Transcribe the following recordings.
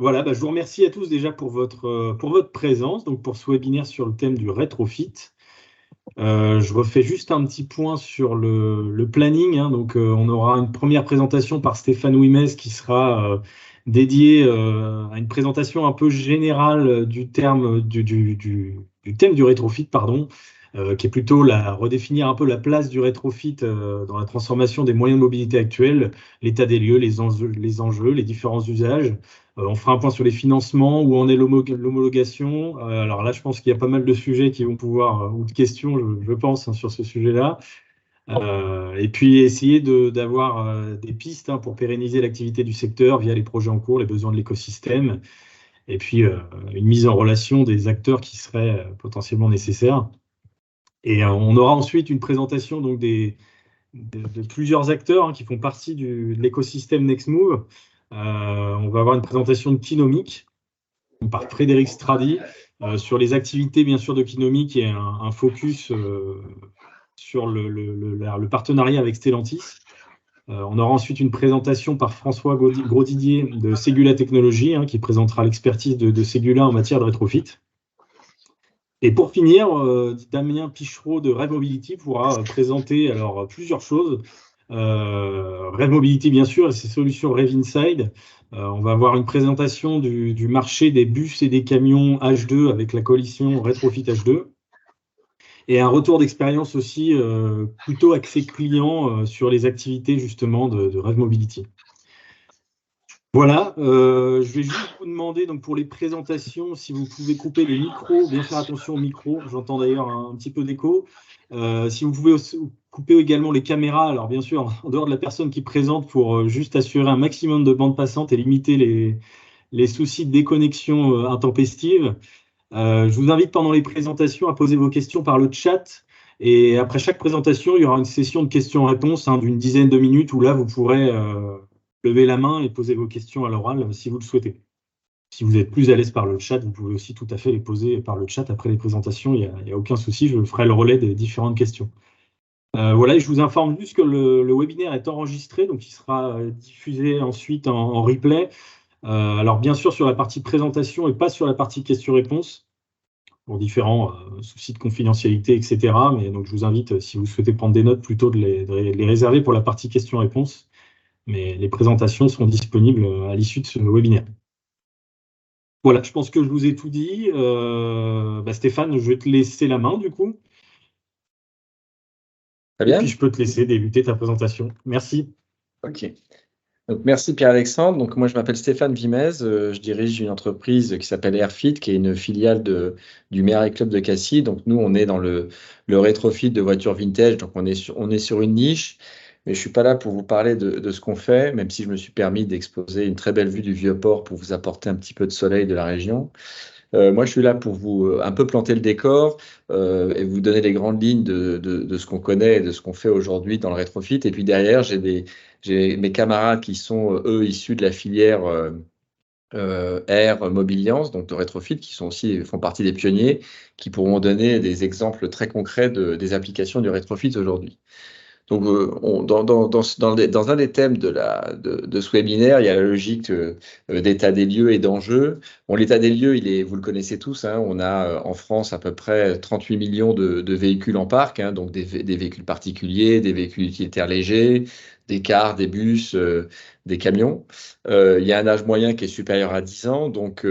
Voilà, je vous remercie à tous déjà pour votre présence, donc pour ce webinaire sur le thème du rétrofit. Je refais juste un petit point sur le planning, hein. Donc, on aura une première présentation par Stéphane Ouimez qui sera dédiée à une présentation un peu générale du thème du rétrofit, pardon, qui est plutôt redéfinir un peu la place du rétrofit dans la transformation des moyens de mobilité actuels, l'état des lieux, les enjeux, les différents usages. On fera un point sur les financements, où en est l'homologation. Alors là, je pense qu'il y a pas mal de sujets qui vont pouvoir, ou de questions, je pense, hein, sur ce sujet-là. Et puis essayer d'avoir des pistes, hein, pour pérenniser l'activité du secteur via les projets en cours, les besoins de l'écosystème, et puis une mise en relation des acteurs qui seraient potentiellement nécessaires. Et on aura ensuite une présentation donc de plusieurs acteurs, hein, qui font partie de l'écosystème Nextmove. On va avoir une présentation de Kinomic par Frédéric Stradi sur les activités, bien sûr, de Kinomic, et un focus sur le partenariat avec Stellantis. On aura ensuite une présentation par François Grosdidier de Ségula Technologies, hein, qui présentera l'expertise de Ségula en matière de rétrofit. Et pour finir, Damien Pichereau de Rev Mobility pourra présenter alors plusieurs choses. Rev Mobility, bien sûr, et ses solutions Rev Inside. On va avoir une présentation du marché des bus et des camions H2 avec la coalition Retrofit H2. Et un retour d'expérience aussi plutôt axé client sur les activités justement de Rev Mobility. Voilà, je vais juste vous demander, donc, pour les présentations, si vous pouvez couper les micros, bien faire attention aux micros. J'entends d'ailleurs un petit peu d'écho. Si vous pouvez aussi couper également les caméras, alors bien sûr, en dehors de la personne qui présente, pour juste assurer un maximum de bande passante et limiter les soucis de déconnexion intempestive. Je vous invite pendant les présentations à poser vos questions par le chat. Et après chaque présentation, il y aura une session de questions-réponses, hein, d'une dizaine de minutes, où là, vous pourrez lever la main et poser vos questions à l'oral si vous le souhaitez. Si vous êtes plus à l'aise par le chat, vous pouvez aussi tout à fait les poser par le chat après les présentations. Il n'y a aucun souci, je ferai le relais des différentes questions. Voilà, et je vous informe juste que le webinaire est enregistré, donc il sera diffusé ensuite en replay. Alors bien sûr sur la partie présentation et pas sur la partie questions-réponses, pour différents soucis de confidentialité, etc. Mais donc je vous invite, si vous souhaitez prendre des notes, plutôt de les réserver pour la partie questions-réponses. Mais les présentations seront disponibles à l'issue de ce webinaire. Voilà, je pense que je vous ai tout dit. Stéphane, je vais te laisser la main du coup. Très bien. Et puis je peux te laisser débuter ta présentation. Merci. Ok. Donc, merci Pierre-Alexandre. Donc, moi, je m'appelle Stéphane Vimez. Je dirige une entreprise qui s'appelle Airfit, qui est une filiale du Méhari Club de Cassis. Donc, nous, on est dans le rétrofit de voitures vintage. Donc, on est sur une niche. Mais je ne suis pas là pour vous parler de ce qu'on fait, même si je me suis permis d'exposer une très belle vue du Vieux-Port pour vous apporter un petit peu de soleil de la région. Moi, je suis là pour vous un peu planter le décor et vous donner les grandes lignes de ce qu'on connaît et de ce qu'on fait aujourd'hui dans le rétrofit. Et puis derrière, j'ai mes camarades qui sont, eux, issus de la filière Air Mobiliance, donc de rétrofit, qui font partie des pionniers, qui pourront donner des exemples très concrets des applications du rétrofit aujourd'hui. Donc, dans un des thèmes de ce webinaire, il y a la logique d'état des lieux et d'enjeux. Bon, l'état des lieux, vous le connaissez tous, hein, on a en France à peu près 38 millions de véhicules en parc, hein, donc des véhicules particuliers, des véhicules utilitaires légers, des cars, des bus, des camions. Il y a un âge moyen qui est supérieur à 10 ans, donc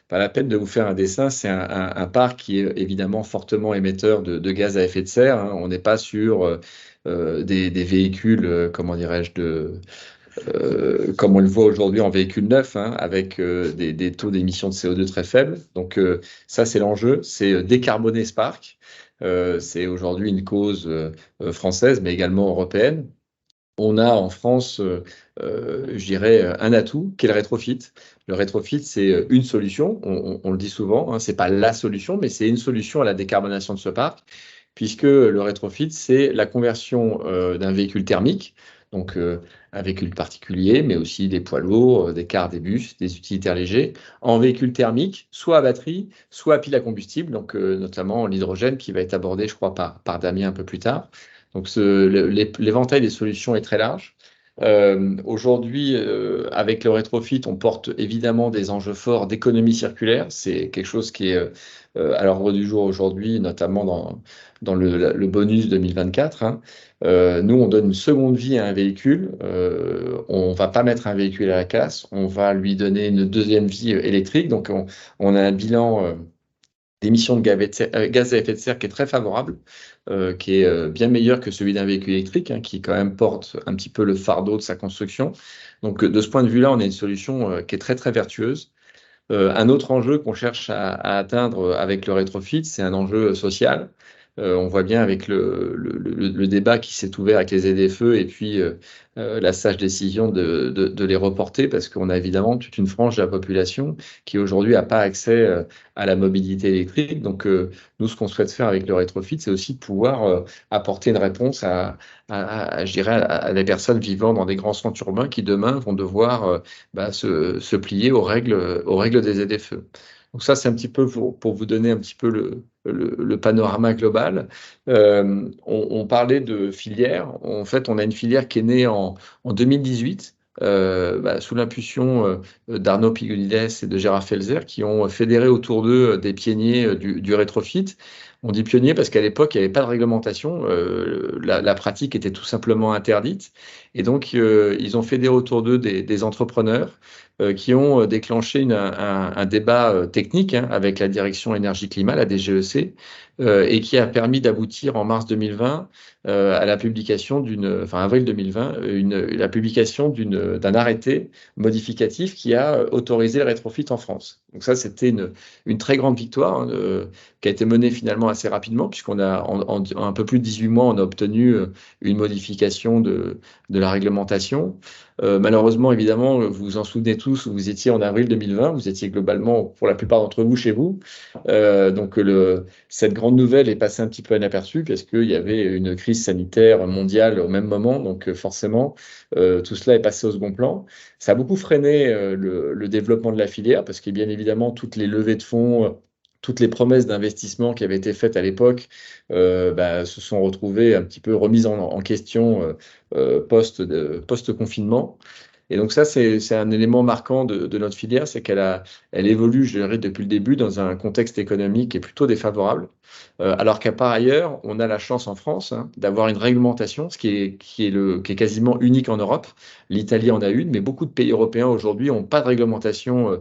pas la peine de vous faire un dessin. C'est un parc qui est évidemment fortement émetteur de gaz à effet de serre, hein. On n'est pas sur des véhicules, comment dirais-je, comme on le voit aujourd'hui en véhicule neuf, hein, avec des taux d'émissions de CO2 très faibles. Donc ça, c'est l'enjeu, c'est décarboner ce parc. C'est aujourd'hui une cause française, mais également européenne. On a en France, je dirais, un atout qui est le rétrofit. Le rétrofit, c'est une solution, on le dit souvent, hein, ce n'est pas la solution, mais c'est une solution à la décarbonation de ce parc, puisque le rétrofit, c'est la conversion d'un véhicule thermique, donc un véhicule particulier, mais aussi des poids lourds, des cars, des bus, des utilitaires légers, en véhicule thermique, soit à batterie, soit à pile à combustible, donc notamment l'hydrogène qui va être abordé, je crois, par Damien un peu plus tard. Donc l'éventail des solutions est très large. Aujourd'hui, avec le rétrofit, on porte évidemment des enjeux forts d'économie circulaire. C'est quelque chose qui est à l'ordre du jour aujourd'hui, notamment dans le bonus 2024, hein. Nous, on donne une seconde vie à un véhicule. On ne va pas mettre un véhicule à la casse, on va lui donner une deuxième vie électrique. Donc, on a un bilan d'émissions de gaz à effet de serre qui est très favorable, qui est bien meilleur que celui d'un véhicule électrique, hein, qui quand même porte un petit peu le fardeau de sa construction. Donc de ce point de vue-là, on a une solution qui est très très vertueuse. Un autre enjeu qu'on cherche à atteindre avec le rétrofit, c'est un enjeu social. On voit bien avec le débat qui s'est ouvert avec les ZFE et puis la sage décision de les reporter parce qu'on a évidemment toute une frange de la population qui aujourd'hui n'a pas accès à la mobilité électrique. Donc nous, ce qu'on souhaite faire avec le rétrofit, c'est aussi de pouvoir apporter une réponse je dirais, à des personnes vivant dans des grands centres urbains qui demain vont devoir se plier aux règles des ZFE. Donc ça, c'est un petit peu pour vous donner un petit peu le panorama global. On parlait de filière. En fait, on a une filière qui est née en 2018. Sous l'impulsion d'Arnaud Pigulides et de Gérard Felzer, qui ont fédéré autour d'eux des pionniers du rétrofit. On dit pionniers parce qu'à l'époque, il n'y avait pas de réglementation. La pratique était tout simplement interdite. Et donc, ils ont fédéré autour d'eux des entrepreneurs qui ont déclenché un débat technique, hein, avec la direction énergie-climat, la DGEC, et qui a permis d'aboutir en mars 2020 à la publication avril 2020, la publication d'un arrêté modificatif qui a autorisé le rétrofit en France. Donc ça, c'était une très grande victoire, hein, qui a été menée finalement assez rapidement, puisqu'on a en un peu plus de 18 mois, on a obtenu une modification de la réglementation. Malheureusement, évidemment, vous vous en souvenez tous, vous étiez en avril 2020, vous étiez globalement, pour la plupart d'entre vous, chez vous. Donc cette grande nouvelle est passée un petit peu inaperçue parce qu'il y avait une crise sanitaire mondiale au même moment. Donc forcément, tout cela est passé au second plan. Ça a beaucoup freiné le développement de la filière parce que bien évidemment, toutes les levées de fonds, toutes les promesses d'investissement qui avaient été faites à l'époque se sont retrouvées un petit peu remises en question post-confinement. Et donc ça, c'est un élément marquant de notre filière, c'est elle évolue, je dirais, depuis le début dans un contexte économique qui est plutôt défavorable, alors qu'à par ailleurs, on a la chance en France, hein, d'avoir une réglementation, ce qui est quasiment unique en Europe. L'Italie en a une, mais beaucoup de pays européens aujourd'hui n'ont pas de réglementation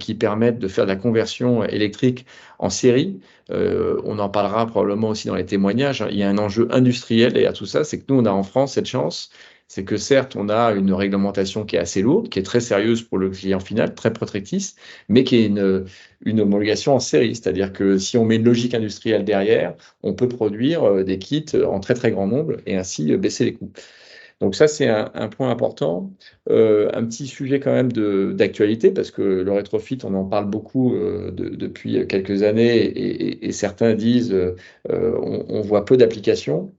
qui permette de faire de la conversion électrique en série. On en parlera probablement aussi dans les témoignages, hein. Il y a un enjeu industriel et à tout ça, c'est que nous, on a en France cette chance. C'est que certes, on a une réglementation qui est assez lourde, qui est très sérieuse pour le client final, très protectrice, mais qui est une homologation en série. C'est-à-dire que si on met une logique industrielle derrière, on peut produire des kits en très très grand nombre et ainsi baisser les coûts. Donc ça, c'est un point important. Un petit sujet quand même d'actualité, parce que le rétrofit, on en parle beaucoup depuis quelques années, et certains disent on voit peu d'applications.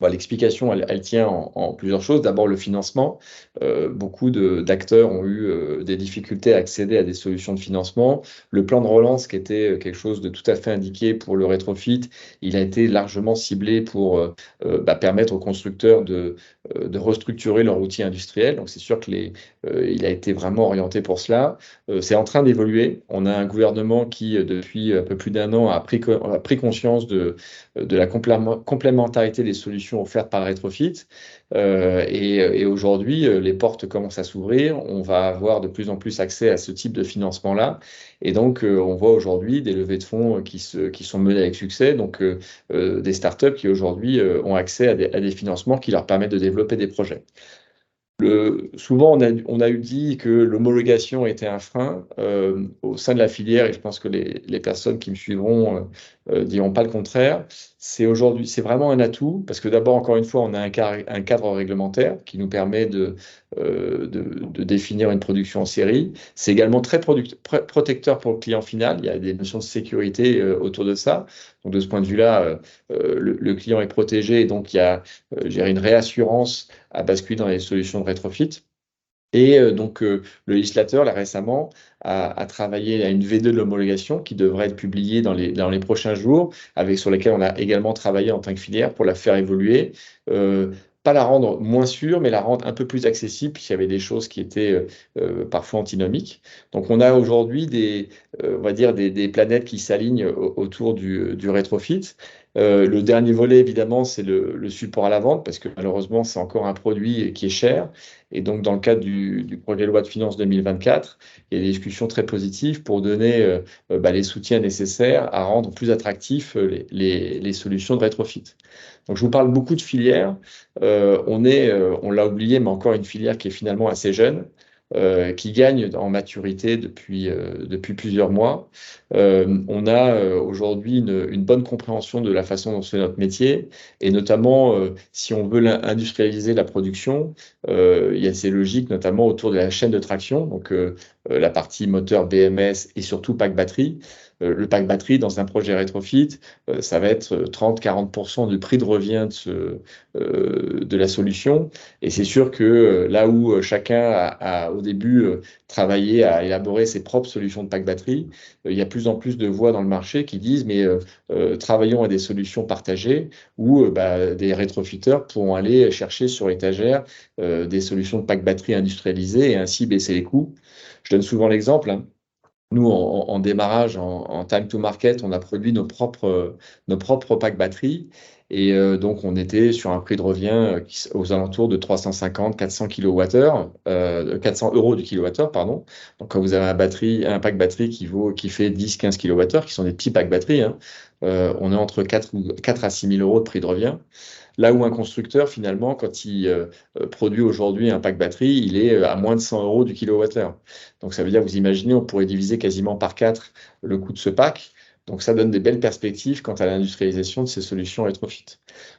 Bon, l'explication, elle tient en plusieurs choses. D'abord, le financement. Beaucoup d'acteurs ont eu des difficultés à accéder à des solutions de financement. Le plan de relance, qui était quelque chose de tout à fait indiqué pour le rétrofit, il a été largement ciblé pour permettre aux constructeurs de restructurer leur outil industriel. Donc, c'est sûr il a été vraiment orienté pour cela. C'est en train d'évoluer. On a un gouvernement qui, depuis un peu plus d'un an, a pris conscience de la complémentarité des solutions offertes par le rétrofit. Et aujourd'hui, les portes commencent à s'ouvrir. On va avoir de plus en plus accès à ce type de financement-là. Et donc, on voit aujourd'hui des levées de fonds qui sont menées avec succès. Donc, des startups qui aujourd'hui ont accès à des financements qui leur permettent de développer des projets. Souvent, on a eu dit que l'homologation était un frein au sein de la filière, et je pense que les personnes qui me suivront diront pas le contraire. C'est vraiment un atout, parce que d'abord, encore une fois, on a un cadre réglementaire qui nous permet de définir une production en série. C'est également très protecteur pour le client final. Il y a des notions de sécurité autour de ça. Donc, de ce point de vue-là, le client est protégé, et donc il y a une réassurance à basculer dans les solutions de rétrofit. Et donc, le législateur, là, récemment, a travaillé à une V2 de l'homologation qui devrait être publiée dans les prochains jours, sur laquelle on a également travaillé en tant que filière pour la faire évoluer. pas la rendre moins sûre, mais la rendre un peu plus accessible, puisqu'il y avait des choses qui étaient parfois antinomiques. Donc on a aujourd'hui on va dire des planètes qui s'alignent autour du rétrofit. Le dernier volet, évidemment, c'est le support à la vente, parce que malheureusement, c'est encore un produit qui est cher. Et donc, dans le cadre du projet de loi de finances 2024, il y a des discussions très positives pour donner les soutiens nécessaires à rendre plus attractifs les solutions de rétrofit. Donc, je vous parle beaucoup de filières. On l'a oublié, mais encore une filière qui est finalement assez jeune, qui gagne en maturité depuis plusieurs mois. On a aujourd'hui une bonne compréhension de la façon dont se fait notre métier, et notamment si on veut industrialiser la production, il y a ces logiques notamment autour de la chaîne de traction, donc la partie moteur BMS et surtout pack batterie. Le pack batterie dans un projet rétrofit, ça va être 30-40% du prix de revient de la solution. Et c'est sûr que là où chacun au début travaillé à élaborer ses propres solutions de pack batterie, il y a plus en plus de voix dans le marché qui disent mais travaillons à des solutions partagées où des rétrofiteurs pourront aller chercher sur l'étagère des solutions de pack batterie industrialisées et ainsi baisser les coûts. Je donne souvent l'exemple, hein. Nous, en démarrage, en time to market, on a produit nos propres packs batteries. Et donc, on était sur un prix de revient aux alentours de 350-400 kWh, 400 euros du kilowattheure, pardon. Donc, quand vous avez un pack batterie qui fait 10-15 kWh, qui sont des petits packs batteries, hein, on est entre 4 à 6 000 euros de prix de revient. Là où un constructeur, finalement, quand il produit aujourd'hui un pack batterie, il est à moins de 100 euros du kilowattheure. Donc ça veut dire, vous imaginez, on pourrait diviser quasiment par 4 le coût de ce pack. Donc ça donne des belles perspectives quant à l'industrialisation de ces solutions rétrofit.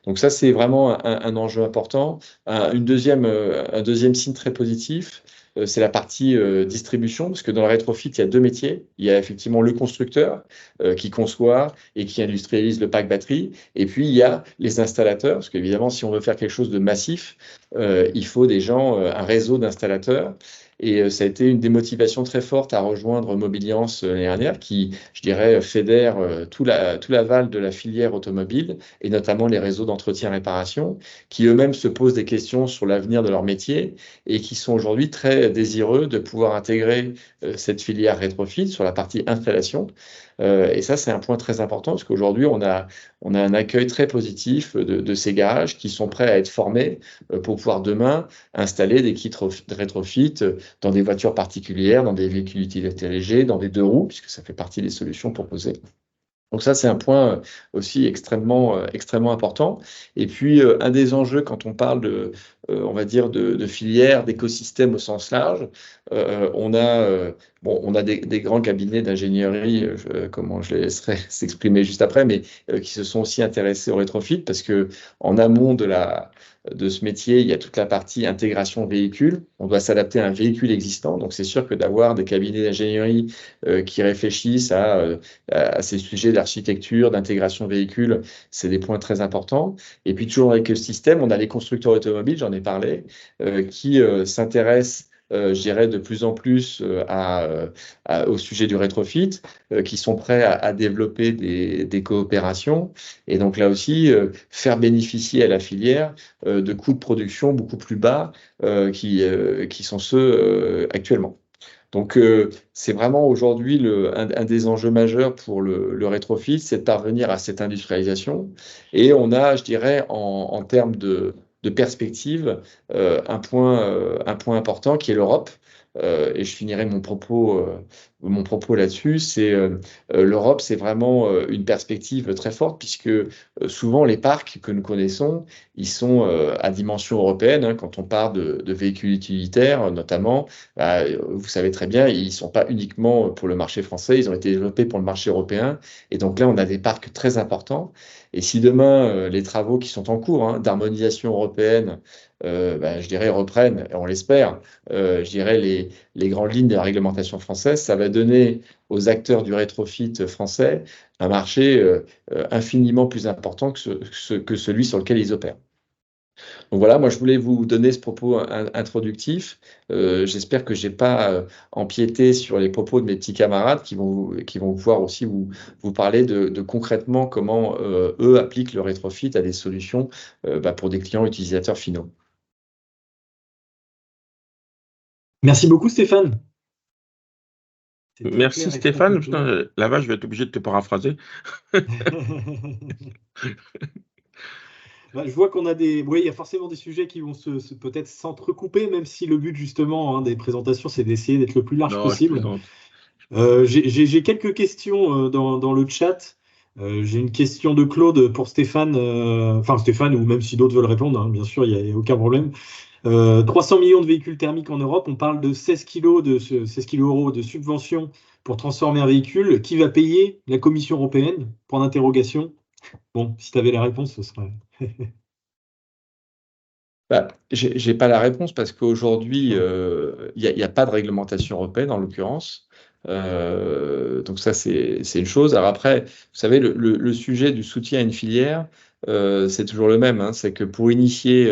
Donc ça, c'est vraiment un enjeu important. Un deuxième signe très positif, c'est la partie distribution, parce que dans le rétrofit, il y a deux métiers. Il y a effectivement le constructeur qui conçoit et qui industrialise le pack batterie. Et puis, il y a les installateurs, parce qu'évidemment, si on veut faire quelque chose de massif, il faut des gens, un réseau d'installateurs. Et ça a été une des motivations très fortes à rejoindre Mobiliance l'année dernière, qui, je dirais, fédère tout l'aval de la filière automobile, et notamment les réseaux d'entretien-réparation, qui eux-mêmes se posent des questions sur l'avenir de leur métier et qui sont aujourd'hui très désireux de pouvoir intégrer cette filière rétrofit sur la partie installation. Et ça, c'est un point très important parce qu'aujourd'hui, on a un accueil très positif de ces garages qui sont prêts à être formés pour pouvoir demain installer des kits rétrofit dans des voitures particulières, dans des véhicules utilitaires légers, dans des deux roues, puisque ça fait partie des solutions proposées. Donc ça, c'est un point aussi extrêmement important. Et puis, un des enjeux quand on parle on va dire, de filière, d'écosystème au sens large, on a des grands cabinets d'ingénierie, comment je les laisserai s'exprimer juste après, mais qui se sont aussi intéressés au rétrofit parce que en amont de ce métier, il y a toute la partie intégration véhicule. On doit s'adapter à un véhicule existant. Donc, c'est sûr que d'avoir des cabinets d'ingénierie qui réfléchissent à ces sujets d'architecture, d'intégration véhicule, c'est des points très importants. Et puis, toujours avec le système, on a les constructeurs automobiles, j'en ai parlé, qui s'intéressent je dirais, de plus en plus au sujet du rétrofit, qui sont prêts à développer des coopérations. Et donc là aussi, faire bénéficier à la filière de coûts de production beaucoup plus bas qui sont ceux actuellement. Donc, c'est vraiment aujourd'hui un des enjeux majeurs pour le rétrofit, c'est de parvenir à cette industrialisation. Et on a, je dirais, en termes de perspective, un point important qui est l'Europe. Et je finirai mon propos là-dessus. C'est l'Europe, c'est vraiment une perspective très forte puisque souvent les parcs que nous connaissons, ils sont à dimension européenne. Hein, quand on parle de véhicules utilitaires, notamment, vous savez très bien, ils ne sont pas uniquement pour le marché français, ils ont été développés pour le marché européen. Et donc là, on a des parcs très importants. Et si demain, les travaux qui sont en cours d'harmonisation européenne, je dirais, reprennent, et on l'espère, je dirais, les grandes lignes de la réglementation française, ça va donner aux acteurs du rétrofit français un marché infiniment plus important que celui sur lequel ils opèrent. Donc voilà, moi je voulais vous donner ce propos introductif. J'espère que j'ai pas empiété sur les propos de mes petits camarades qui vont pouvoir aussi vous parler de concrètement comment eux appliquent le rétrofit à des solutions pour des clients utilisateurs finaux. Merci beaucoup, Stéphane. C'est très Merci clair et très Stéphane. complet. Putain, là-bas, je vais être obligé de te paraphraser. Je vois qu'on a oui, il y a forcément des sujets qui vont peut-être s'entrecouper, même si le but justement des présentations, c'est d'essayer d'être le plus large Non, je possible. plaisante. J'ai quelques questions dans le chat. J'ai une question de Claude pour Stéphane, enfin Stéphane, ou même si d'autres veulent répondre, hein, bien sûr, il n'y a aucun problème. 300 millions de véhicules thermiques en Europe, on parle de 16 kilos euros de subventions pour transformer un véhicule. Qui va payer? La Commission européenne? Point d'interrogation. Bon, si tu avais la réponse, ce serait. J'ai pas la réponse parce qu'aujourd'hui, il y a pas de réglementation européenne en l'occurrence. Donc ça, c'est une chose. Alors après, vous savez, le sujet du soutien à une filière, c'est toujours le même, hein. C'est que pour initier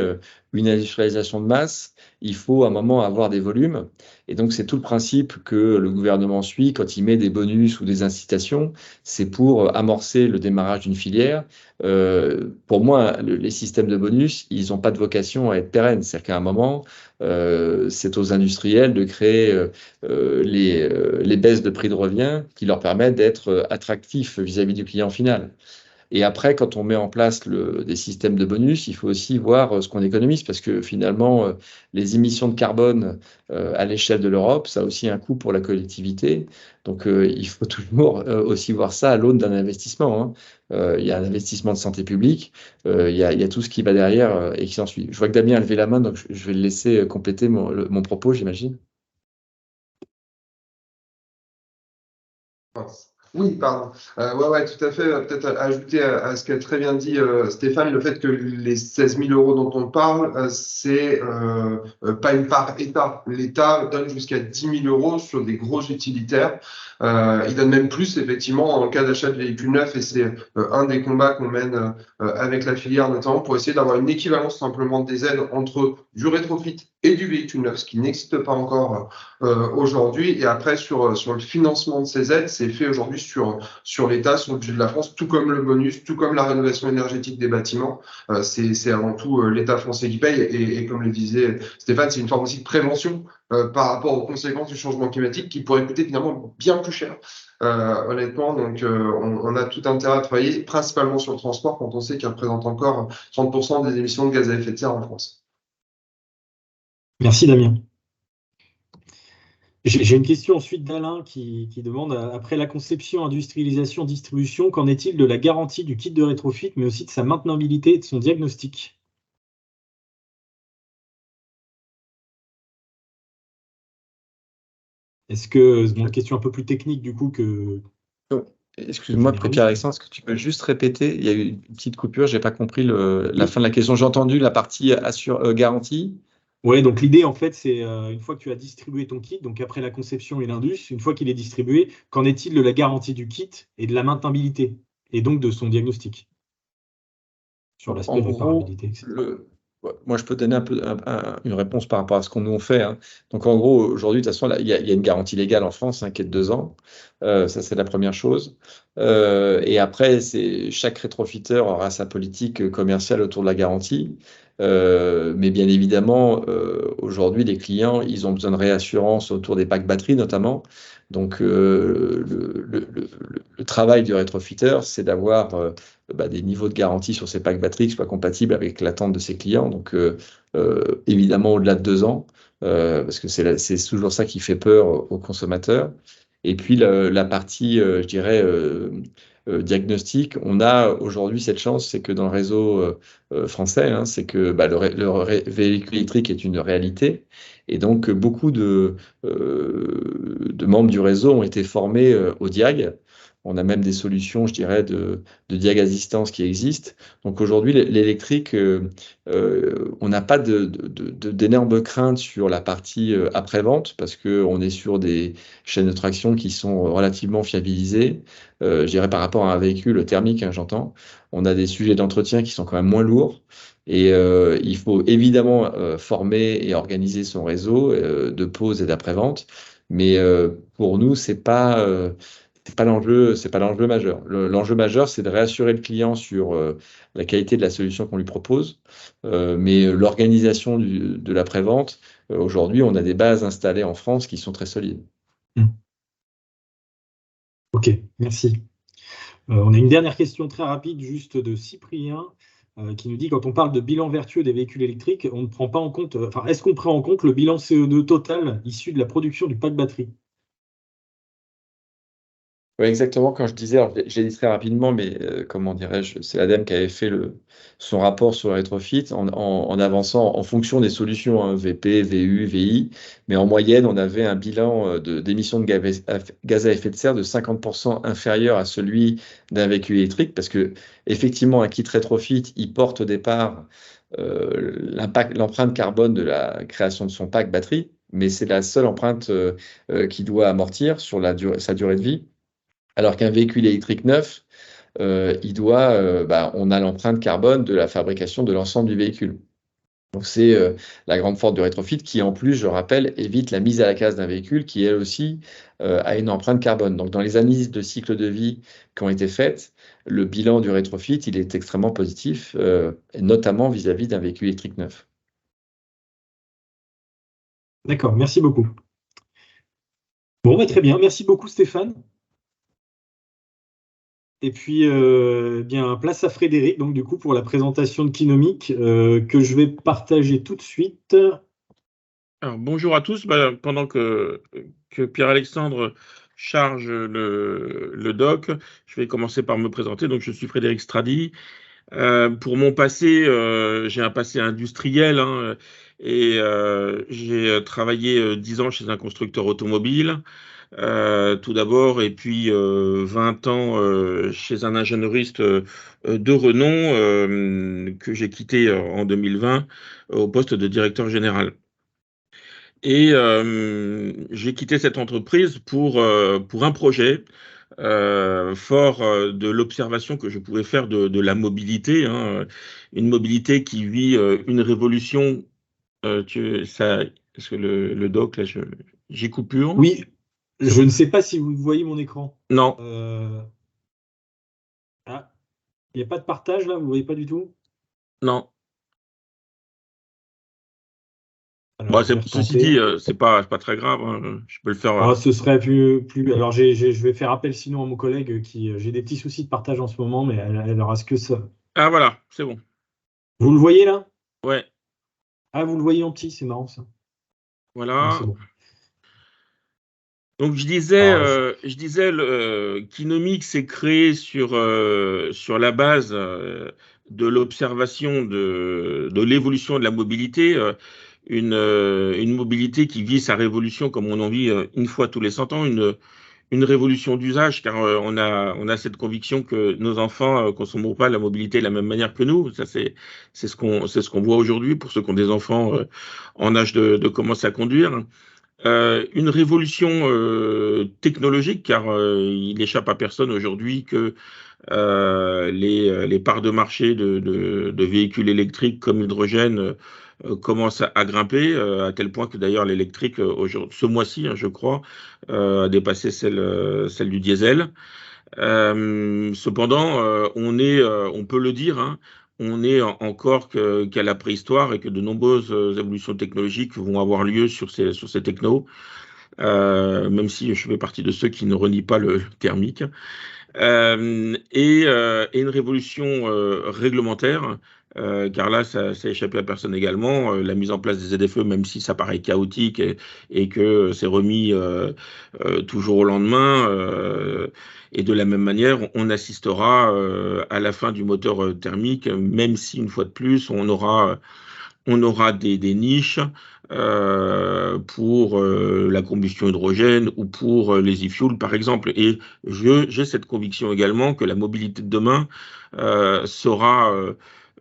une industrialisation de masse, il faut à un moment avoir des volumes. Et donc, c'est tout le principe que le gouvernement suit quand il met des bonus ou des incitations. C'est pour amorcer le démarrage d'une filière. Pour moi, les systèmes de bonus, ils n'ont pas de vocation à être pérennes. C'est-à-dire qu'à un moment, c'est aux industriels de créer les baisses de prix de revient qui leur permettent d'être attractifs vis-à-vis du client final. Et après, quand on met en place des systèmes de bonus, il faut aussi voir ce qu'on économise, parce que finalement, les émissions de carbone à l'échelle de l'Europe, ça a aussi un coût pour la collectivité. Donc, il faut toujours aussi voir ça à l'aune d'un investissement, hein. Il y a un investissement de santé publique, il y a tout ce qui va derrière et qui s'ensuit. Je vois que Damien a levé la main, donc je vais le laisser compléter mon propos, j'imagine. Oui, pardon. Ouais, tout à fait. Peut-être ajouter à ce qu'a très bien dit Stéphane, le fait que les 16 000 euros dont on parle, c'est pas une part État. L'État donne jusqu'à 10 000 euros sur des gros utilitaires. Il donne même plus, effectivement, en cas d'achat de véhicules neufs, et c'est un des combats qu'on mène avec la filière, notamment pour essayer d'avoir une équivalence simplement des aides entre du rétrofit et du véhicule neuf, ce qui n'existe pas encore aujourd'hui. Et après, sur le financement de ces aides, c'est fait aujourd'hui sur l'État, sur le budget de la France, tout comme le bonus, tout comme la rénovation énergétique des bâtiments. C'est avant tout l'État français qui paye. Et comme le disait Stéphane, c'est une forme aussi de prévention par rapport aux conséquences du changement climatique qui pourrait coûter finalement bien plus cher. Honnêtement, donc on a tout intérêt à travailler, principalement sur le transport, quand on sait qu'il représente encore 30% des émissions de gaz à effet de serre en France. Merci Damien. J'ai une question ensuite d'Alain qui demande, après la conception, industrialisation, distribution, qu'en est-il de la garantie du kit de rétrofit, mais aussi de sa maintenabilité et de son diagnostic? Est-ce que, c'est une question un peu plus technique du coup que... Excuse-moi, Pierre-Alexandre, est-ce que tu peux juste répéter? Il y a eu une petite coupure, j'ai pas compris la fin de la question. J'ai entendu la partie garantie. Oui, donc l'idée en fait, c'est une fois que tu as distribué ton kit, donc après la conception et l'indus, une fois qu'il est distribué, qu'en est-il de la garantie du kit et de la maintenabilité, et donc de son diagnostic sur l'aspect réparabilité, etc. Moi, je peux donner une réponse par rapport à ce qu'on nous fait, hein. Donc, en gros, aujourd'hui, de toute façon, là, il y a une garantie légale en France, hein, qui est de 2 ans. Ça, c'est la première chose. Et après, chaque rétrofiteur aura sa politique commerciale autour de la garantie. Mais bien évidemment, aujourd'hui, les clients, ils ont besoin de réassurance autour des packs batteries, notamment. Donc, le travail du rétrofiteur, c'est d'avoir des niveaux de garantie sur ces packs batteries qui soient compatibles avec l'attente de ses clients. Donc, évidemment, au-delà de 2 ans, parce que c'est toujours ça qui fait peur aux consommateurs. Et puis, la partie, je dirais, diagnostic, on a aujourd'hui cette chance, c'est que dans le réseau français, hein, c'est que le véhicule électrique est une réalité. Et donc, beaucoup de membres du réseau ont été formés au diag. On a même des solutions, je dirais, de diag à distance qui existent. Donc aujourd'hui, l'électrique, on n'a pas d'énormes craintes sur la partie après-vente parce qu'on est sur des chaînes de traction qui sont relativement fiabilisées. Je dirais par rapport à un véhicule thermique, hein, j'entends. On a des sujets d'entretien qui sont quand même moins lourds. Et il faut évidemment former et organiser son réseau de pause et d'après-vente. Mais pour nous, c'est pas l'enjeu majeur. L'enjeu majeur, c'est de réassurer le client sur la qualité de la solution qu'on lui propose. Mais l'organisation de l'après-vente, aujourd'hui, on a des bases installées en France qui sont très solides. Ok, merci. On a une dernière question très rapide, juste de Cyprien, qui nous dit, quand on parle de bilan vertueux des véhicules électriques, on ne prend pas en compte, est-ce qu'on prend en compte le bilan CO2 total issu de la production du pack batterie? Oui, exactement. Quand je disais, alors, j'ai dit très rapidement, mais comment dirais-je, c'est l'ADEME qui avait fait son rapport sur le rétrofit en avançant en fonction des solutions, hein, VP, VU, VI, mais en moyenne, on avait un bilan d'émissions de gaz à effet de serre de 50% inférieur à celui d'un véhicule électrique, parce que effectivement, un kit rétrofit, il porte au départ l'empreinte carbone de la création de son pack batterie, mais c'est la seule empreinte qui doit amortir sur sa durée de vie. Alors qu'un véhicule électrique neuf, on a l'empreinte carbone de la fabrication de l'ensemble du véhicule. Donc c'est la grande force du rétrofit qui, en plus, je rappelle, évite la mise à la case d'un véhicule qui, elle aussi, a une empreinte carbone. Donc dans les analyses de cycle de vie qui ont été faites, le bilan du rétrofit, il est extrêmement positif, et notamment vis-à-vis d'un véhicule électrique neuf. D'accord, merci beaucoup. Bon, très bien, merci beaucoup Stéphane. Et puis, bien, place à Frédéric, donc du coup, pour la présentation de Kinomic, que je vais partager tout de suite. Alors, bonjour à tous. Pendant que Pierre-Alexandre charge le doc, je vais commencer par me présenter. Donc, je suis Frédéric Stradi. Pour mon passé, j'ai un passé industriel, hein, et j'ai travaillé 10 ans chez un constructeur automobile, tout d'abord, et puis 20 ans chez un ingénieuriste de renom que j'ai quitté en 2020 au poste de directeur général. Et j'ai quitté cette entreprise pour un projet fort de l'observation que je pouvais faire de la mobilité, hein, une mobilité qui vit une révolution. Est-ce que le doc, là, j'ai coupure? Oui, C'est je bon? ne sais pas si vous voyez mon écran. Non, Ah, il n'y a pas de partage là, vous ne voyez pas du tout? non. Alors, je vais Ceci retenter. dit, c'est pas très grave, hein, je peux le faire. Ah, ce serait plus. Alors, je vais faire appel sinon à mon collègue qui. J'ai des petits soucis de partage en ce moment, mais elle aura ce que ça. Ah voilà, c'est bon. Vous le voyez là? Ouais, Ah, vous le voyez en petit, c'est marrant ça. Non, voilà. c'est bon. Donc je disais, Alors, Kinomic s'est créé sur la base de l'observation de l'évolution de la mobilité, une mobilité qui vit sa révolution comme on en vit une fois tous les 100 ans, une révolution d'usage, car on a cette conviction que nos enfants ne consommeront pas la mobilité de la même manière que nous. Ça, c'est ce qu'on voit aujourd'hui pour ceux qui ont des enfants en âge de commencer à conduire. Une révolution technologique, car il échappe à personne aujourd'hui que les parts de marché de véhicules électriques comme l'hydrogène commencent à grimper, à tel point que d'ailleurs l'électrique, ce mois-ci, hein, je crois, a dépassé celle du diesel. Cependant, on peut le dire, hein, on est encore qu'à la préhistoire et que de nombreuses évolutions technologiques vont avoir lieu sur ces technos, même si je fais partie de ceux qui ne renient pas le thermique. Et une révolution réglementaire, car là, ça échappé à personne également. La mise en place des ZFE, même si ça paraît chaotique et que c'est remis toujours au lendemain. Et de la même manière, on assistera à la fin du moteur thermique, même si une fois de plus, on on aura des niches pour la combustion hydrogène ou pour les e-fuels, par exemple. Et j'ai cette conviction également que la mobilité de demain sera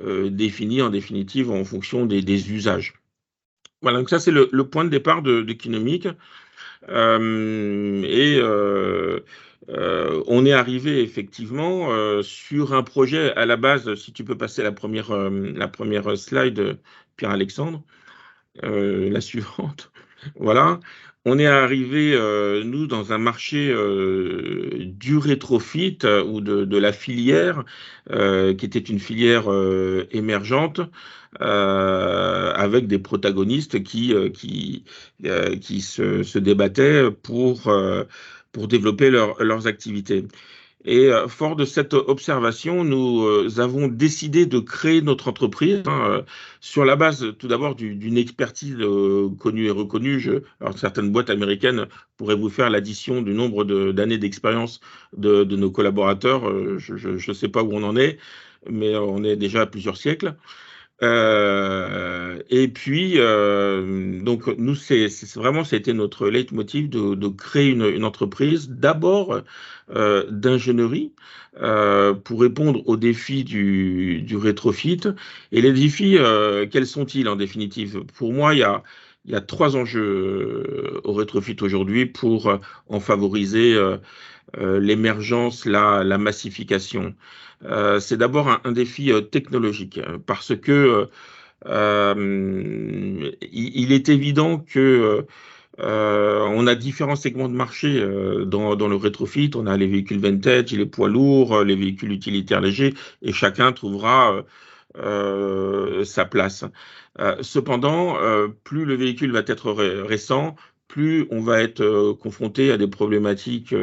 définie en définitive en fonction des usages. Voilà, donc ça c'est le point de départ de Kinomic. On est arrivé effectivement sur un projet à la base, si tu peux passer la première slide, Pierre-Alexandre, la suivante. Voilà. On est arrivé, nous, dans un marché du rétrofit ou de la filière, qui était une filière émergente, avec des protagonistes qui se débattaient pour développer leurs activités. Et fort de cette observation, nous avons décidé de créer notre entreprise sur la base tout d'abord d'une expertise connue et reconnue. Alors certaines boîtes américaines pourraient vous faire l'addition du nombre d'années d'expérience de nos collaborateurs. Je ne sais pas où on en est, mais on est déjà à plusieurs siècles. Et puis, donc nous, vraiment, ça a été notre leitmotiv de créer une entreprise, d'abord d'ingénierie, pour répondre aux défis du rétrofit. Et les défis, quels sont-ils en définitive? Pour moi, il y a 3 enjeux au rétrofit aujourd'hui pour en favoriser l'émergence, la massification. C'est d'abord un défi technologique, parce que il est évident que on a différents segments de marché dans le rétrofit. On a les véhicules vintage, les poids lourds, les véhicules utilitaires légers, et chacun trouvera sa place. Cependant, plus le véhicule va être récent, plus on va être confronté à des problématiques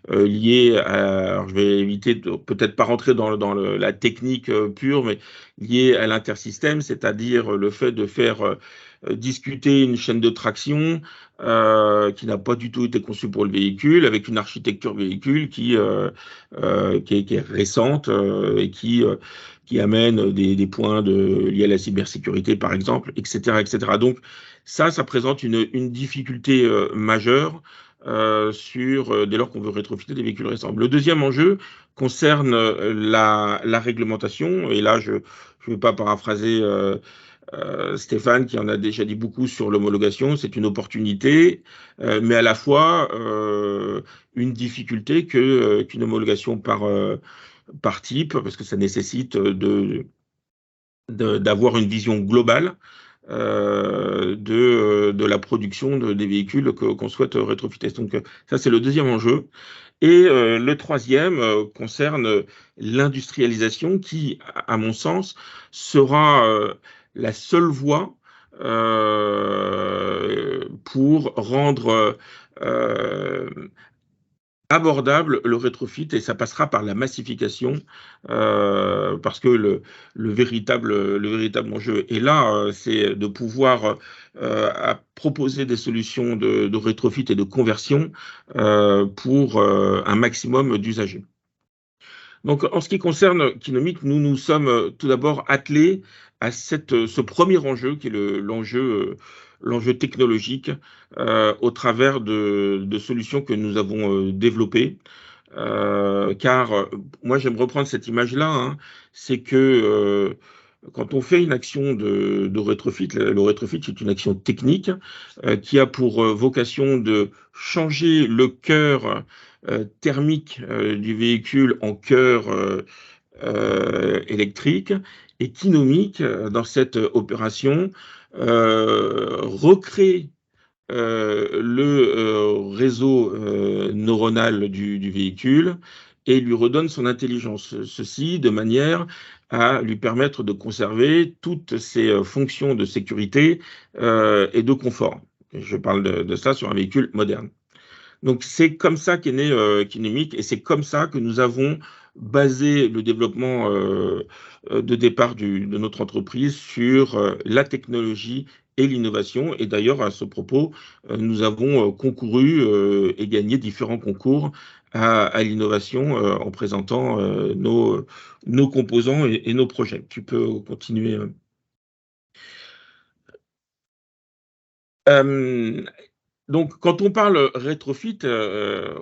liées à, alors je vais éviter de peut-être pas rentrer dans la technique pure, mais liées à l'intersystème, c'est-à-dire le fait de faire discuter une chaîne de traction qui n'a pas du tout été conçue pour le véhicule, avec une architecture véhicule qui est récente et qui amène des points liés à la cybersécurité, par exemple, etc., etc. Donc, ça présente une difficulté majeure dès lors qu'on veut rétrofiter des véhicules récents. Le deuxième enjeu concerne la réglementation, et là, je ne vais pas paraphraser Stéphane, qui en a déjà dit beaucoup sur l'homologation. C'est une opportunité, mais à la fois une difficulté qu'une homologation par type, parce que ça nécessite d'avoir une vision globale de la production des véhicules qu'on souhaite rétrofiter. Donc ça, c'est le deuxième enjeu. Et le troisième concerne l'industrialisation qui, à mon sens, sera la seule voie pour rendre abordable le rétrofit, et ça passera par la massification, parce que le véritable enjeu est là, c'est de pouvoir proposer des solutions de rétrofit et de conversion pour un maximum d'usagers. Donc, en ce qui concerne Kinomic, nous nous sommes tout d'abord attelés à ce premier enjeu, qui est l'enjeu technologique, au travers de solutions que nous avons développées. Car moi, j'aime reprendre cette image-là, hein, c'est que quand on fait une action de rétrofit, le rétrofit est une action technique qui a pour vocation de changer le cœur thermique du véhicule en cœur électrique, et Kinomic, dans cette opération, recrée le réseau neuronal du véhicule et lui redonne son intelligence. Ceci de manière à lui permettre de conserver toutes ses fonctions de sécurité et de confort. Je parle de ça sur un véhicule moderne. Donc c'est comme ça qu'est né Kinomic, et c'est comme ça que nous avons basé le développement de départ de notre entreprise sur la technologie et l'innovation. Et d'ailleurs, à ce propos, nous avons concouru et gagné différents concours à l'innovation en présentant nos composants et nos projets. Tu peux continuer. Donc, quand on parle rétrofit,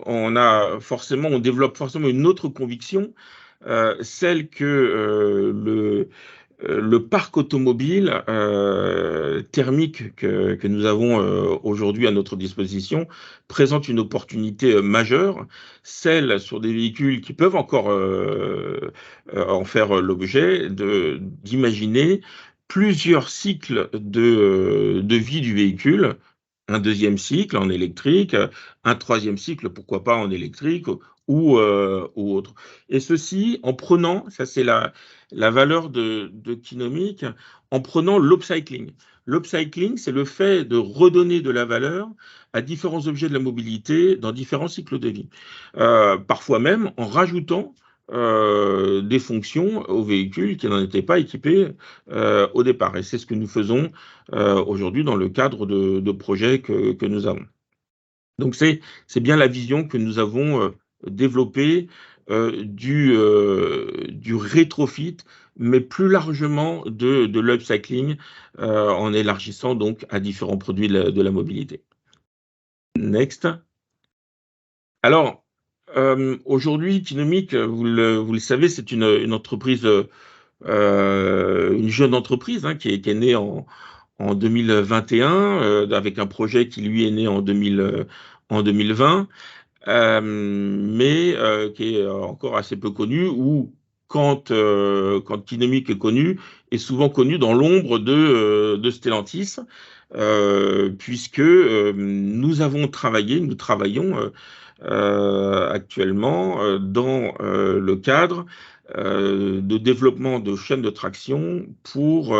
on développe forcément une autre conviction, celle que le parc automobile thermique que nous avons aujourd'hui à notre disposition présente une opportunité majeure, celle sur des véhicules qui peuvent encore en faire l'objet, d'imaginer plusieurs cycles de vie du véhicule, un deuxième cycle en électrique, un troisième cycle, pourquoi pas en électrique ou autre. Et ceci en prenant, ça c'est la valeur de Kinomic, en prenant l'upcycling. L'upcycling, c'est le fait de redonner de la valeur à différents objets de la mobilité dans différents cycles de vie. Parfois même en rajoutant des fonctions aux véhicules qui n'en étaient pas équipés au départ. Et c'est ce que nous faisons aujourd'hui dans le cadre de projets que nous avons. Donc c'est bien la vision que nous avons développée du rétrofit, mais plus largement de l'upcycling, en élargissant donc à différents produits de la mobilité. Next. Alors, aujourd'hui, Kinomic, vous le savez, c'est une entreprise, une jeune entreprise qui est née en 2021, avec un projet qui lui est né en 2020, mais qui est encore assez peu connu, ou quand Kinomic est connu, est souvent connu dans l'ombre de Stellantis, puisque nous travaillons actuellement dans le cadre de développement de chaînes de traction pour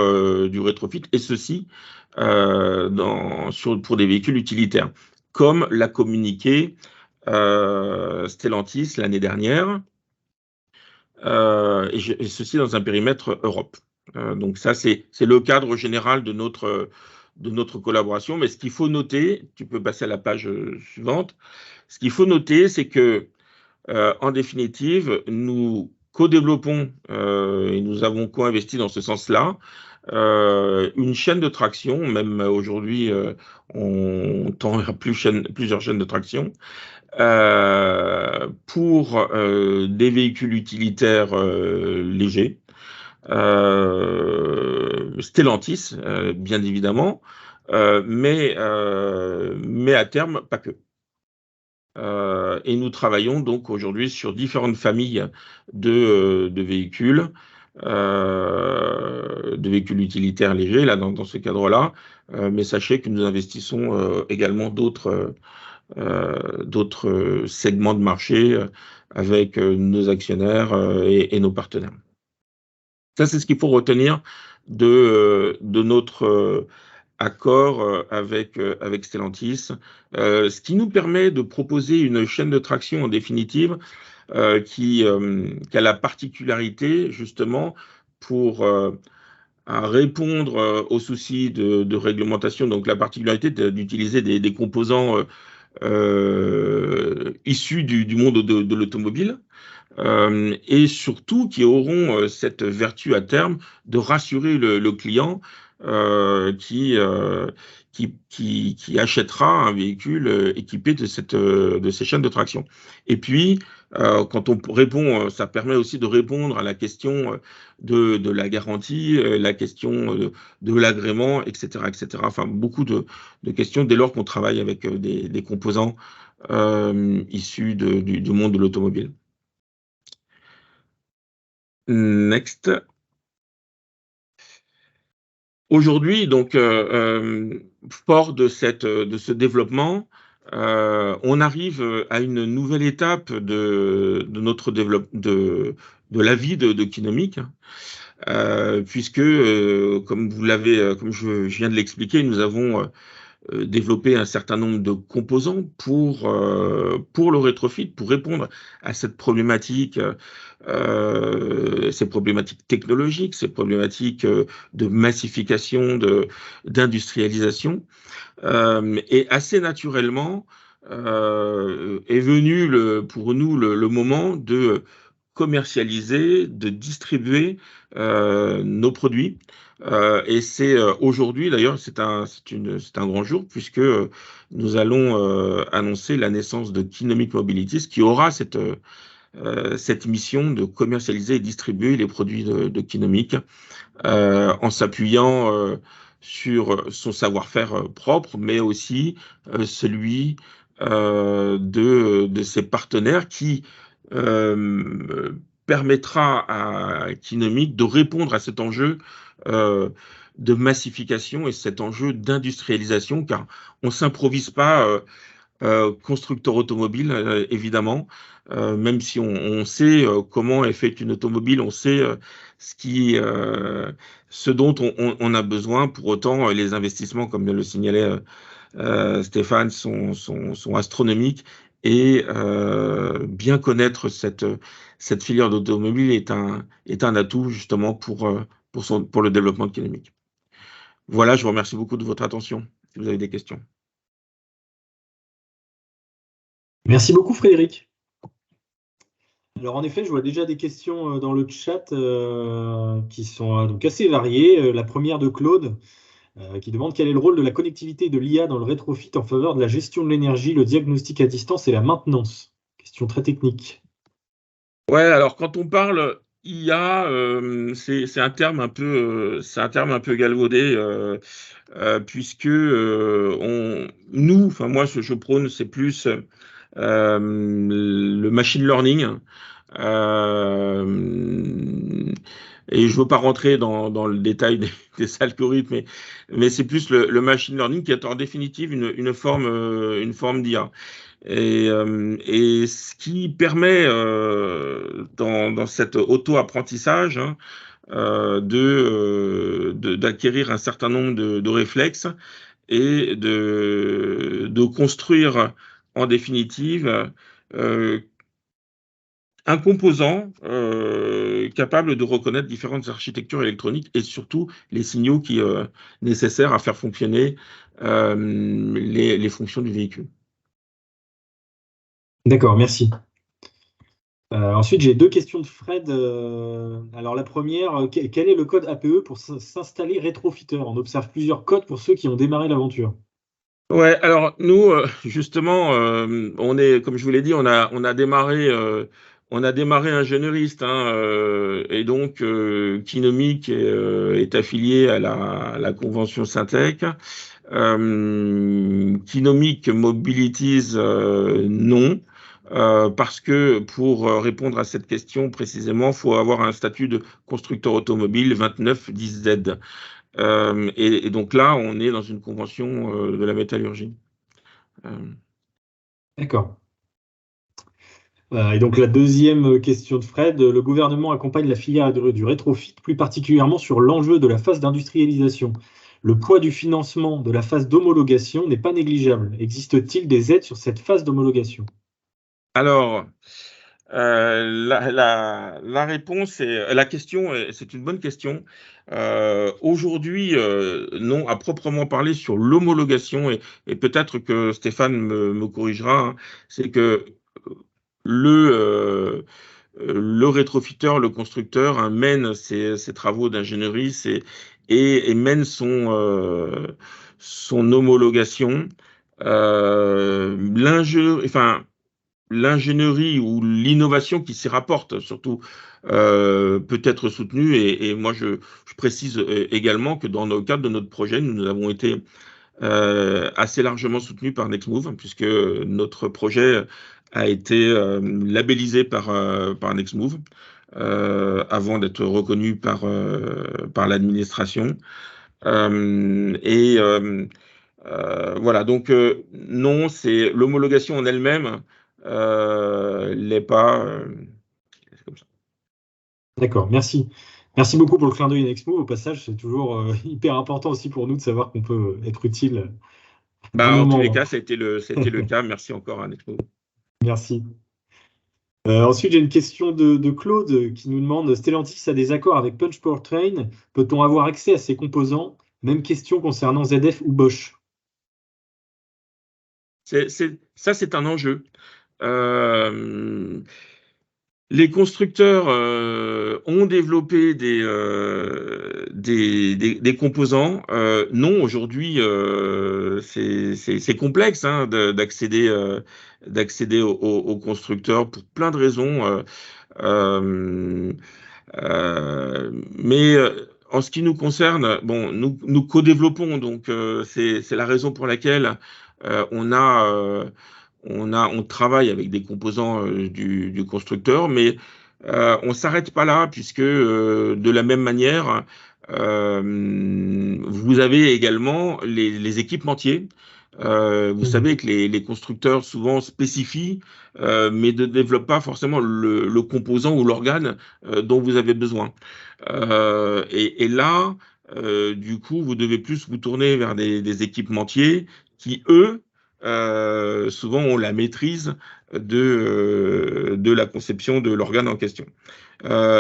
du rétrofit, et ceci pour des véhicules utilitaires, comme l'a communiqué Stellantis l'année dernière, et ceci dans un périmètre Europe. Donc ça, c'est le cadre général de notre collaboration. Mais ce qu'il faut noter, tu peux passer à la page suivante, ce qu'il faut noter, c'est que en définitive, nous co-développons et nous avons co-investi dans ce sens-là une chaîne de traction. Même aujourd'hui, on tend à plusieurs chaînes de traction pour des véhicules utilitaires légers. Stellantis, bien évidemment, mais à terme, pas que. Et nous travaillons donc aujourd'hui sur différentes familles de véhicules utilitaires légers, là, dans ce cadre-là. Mais sachez que nous investissons également d'autres segments de marché avec nos actionnaires et nos partenaires. Ça, c'est ce qu'il faut retenir de notre accord avec Stellantis, ce qui nous permet de proposer une chaîne de traction en définitive qui a la particularité justement pour répondre aux soucis de réglementation, donc la particularité d'utiliser des composants issus du monde de l'automobile, et surtout qui auront cette vertu à terme de rassurer le client qui achètera un véhicule équipé de ces chaînes de traction. Et puis, quand on répond, ça permet aussi de répondre à la question de la garantie, la question de l'agrément, etc., etc. Enfin, beaucoup de questions dès lors qu'on travaille avec des composants issus du monde de l'automobile. Next. Aujourd'hui, donc, fort de ce développement, on arrive à une nouvelle étape de notre développement, de la vie de Kinomic, puisque, comme je viens de l'expliquer, nous avons développer un certain nombre de composants pour le rétrofit, pour répondre à cette problématique, ces problématiques technologiques, ces problématiques de massification, d'industrialisation. Et assez naturellement est venu pour nous le moment de commercialiser, de distribuer nos produits. Et c'est aujourd'hui, d'ailleurs, c'est un grand jour, puisque nous allons annoncer la naissance de Kinomic Mobilities, qui aura cette mission de commercialiser et distribuer les produits de Kinomic, en s'appuyant sur son savoir-faire propre, mais aussi celui de ses partenaires, qui permettra à Kinomic de répondre à cet enjeu de massification et cet enjeu d'industrialisation, car on ne s'improvise pas constructeur automobile, évidemment, même si on sait comment est faite une automobile, on sait ce dont on a besoin. Pour autant, les investissements, comme le signalait Stéphane, sont astronomiques, et bien connaître cette filière d'automobile est un atout, justement, pour le développement de Kinomic. Voilà, je vous remercie beaucoup de votre attention. Si vous avez des questions. Merci beaucoup, Frédéric. Alors, en effet, je vois déjà des questions dans le chat qui sont donc assez variées. La première de Claude, qui demande quel est le rôle de la connectivité et de l'IA dans le rétrofit en faveur de la gestion de l'énergie, le diagnostic à distance et la maintenance. Question très technique. Ouais, alors quand on parle IA, c'est un terme un peu, galvaudé, puisque moi je prône, c'est plus le machine learning. Et je ne veux pas rentrer dans le détail des algorithmes, mais c'est plus le machine learning qui est en définitive une forme d'IA. Et ce qui permet dans cet auto-apprentissage, d'acquérir un certain nombre de réflexes et de construire en définitive un composant capable de reconnaître différentes architectures électroniques et surtout les signaux nécessaires à faire fonctionner les fonctions du véhicule. D'accord, merci. Ensuite, j'ai deux questions de Fred. Alors, la première, quel est le code APE pour s'installer rétrofitter? On observe plusieurs codes pour ceux qui ont démarré l'aventure. Ouais, alors nous, justement, on est, comme je vous l'ai dit, on a démarré ingénieuriste, et donc Kinomic est affilié à la convention Syntec. Kinomic Mobilities, non. Parce que pour répondre à cette question précisément, il faut avoir un statut de constructeur automobile 2910Z. Et donc là, on est dans une convention de la métallurgie. D'accord. Et donc la deuxième question de Fred, le gouvernement accompagne la filière du rétrofit, plus particulièrement sur l'enjeu de la phase d'industrialisation. Le poids du financement de la phase d'homologation n'est pas négligeable. Existe-t-il des aides sur cette phase d'homologation? Alors, la réponse est, la question, c'est une bonne question. Aujourd'hui, non, à proprement parler sur l'homologation, et peut-être que Stéphane me corrigera, c'est que le rétrofiteur, le constructeur, mène ses travaux d'ingénierie et mène son homologation. L'ingénierie ou l'innovation qui s'y rapporte, surtout, peut être soutenue. Et moi, je précise également que dans le cadre de notre projet, nous avons été assez largement soutenu par Nextmove, puisque notre projet a été labellisé par Nextmove avant d'être reconnu par l'administration. Voilà, donc non, c'est l'homologation en elle-même l'est pas. C'est comme ça. D'accord, merci. Merci beaucoup pour le clin d'œil Nextmove. Au passage, c'est toujours hyper important aussi pour nous de savoir qu'on peut être utile. En tous les cas, ça a été le cas. Merci encore à Nextmove. Merci. Ensuite, j'ai une question de Claude qui nous demande, Stellantis a des accords avec Punch Powertrain. Peut-on avoir accès à ces composants? Même question concernant ZF ou Bosch. Ça, c'est un enjeu. Les constructeurs ont développé des composants. Non, aujourd'hui, c'est complexe hein, d'accéder aux constructeurs pour plein de raisons. Euh, mais en ce qui nous concerne, bon, nous co-développons, donc c'est la raison pour laquelle on travaille avec des composants du constructeur, mais on s'arrête pas là, puisque de la même manière, vous avez également les équipementiers. Vous savez que les constructeurs souvent spécifient, mais ne développent pas forcément le composant ou l'organe dont vous avez besoin. Et là, du coup, vous devez plus vous tourner vers des équipementiers qui, eux, souvent ont la maîtrise de la conception de l'organe en question.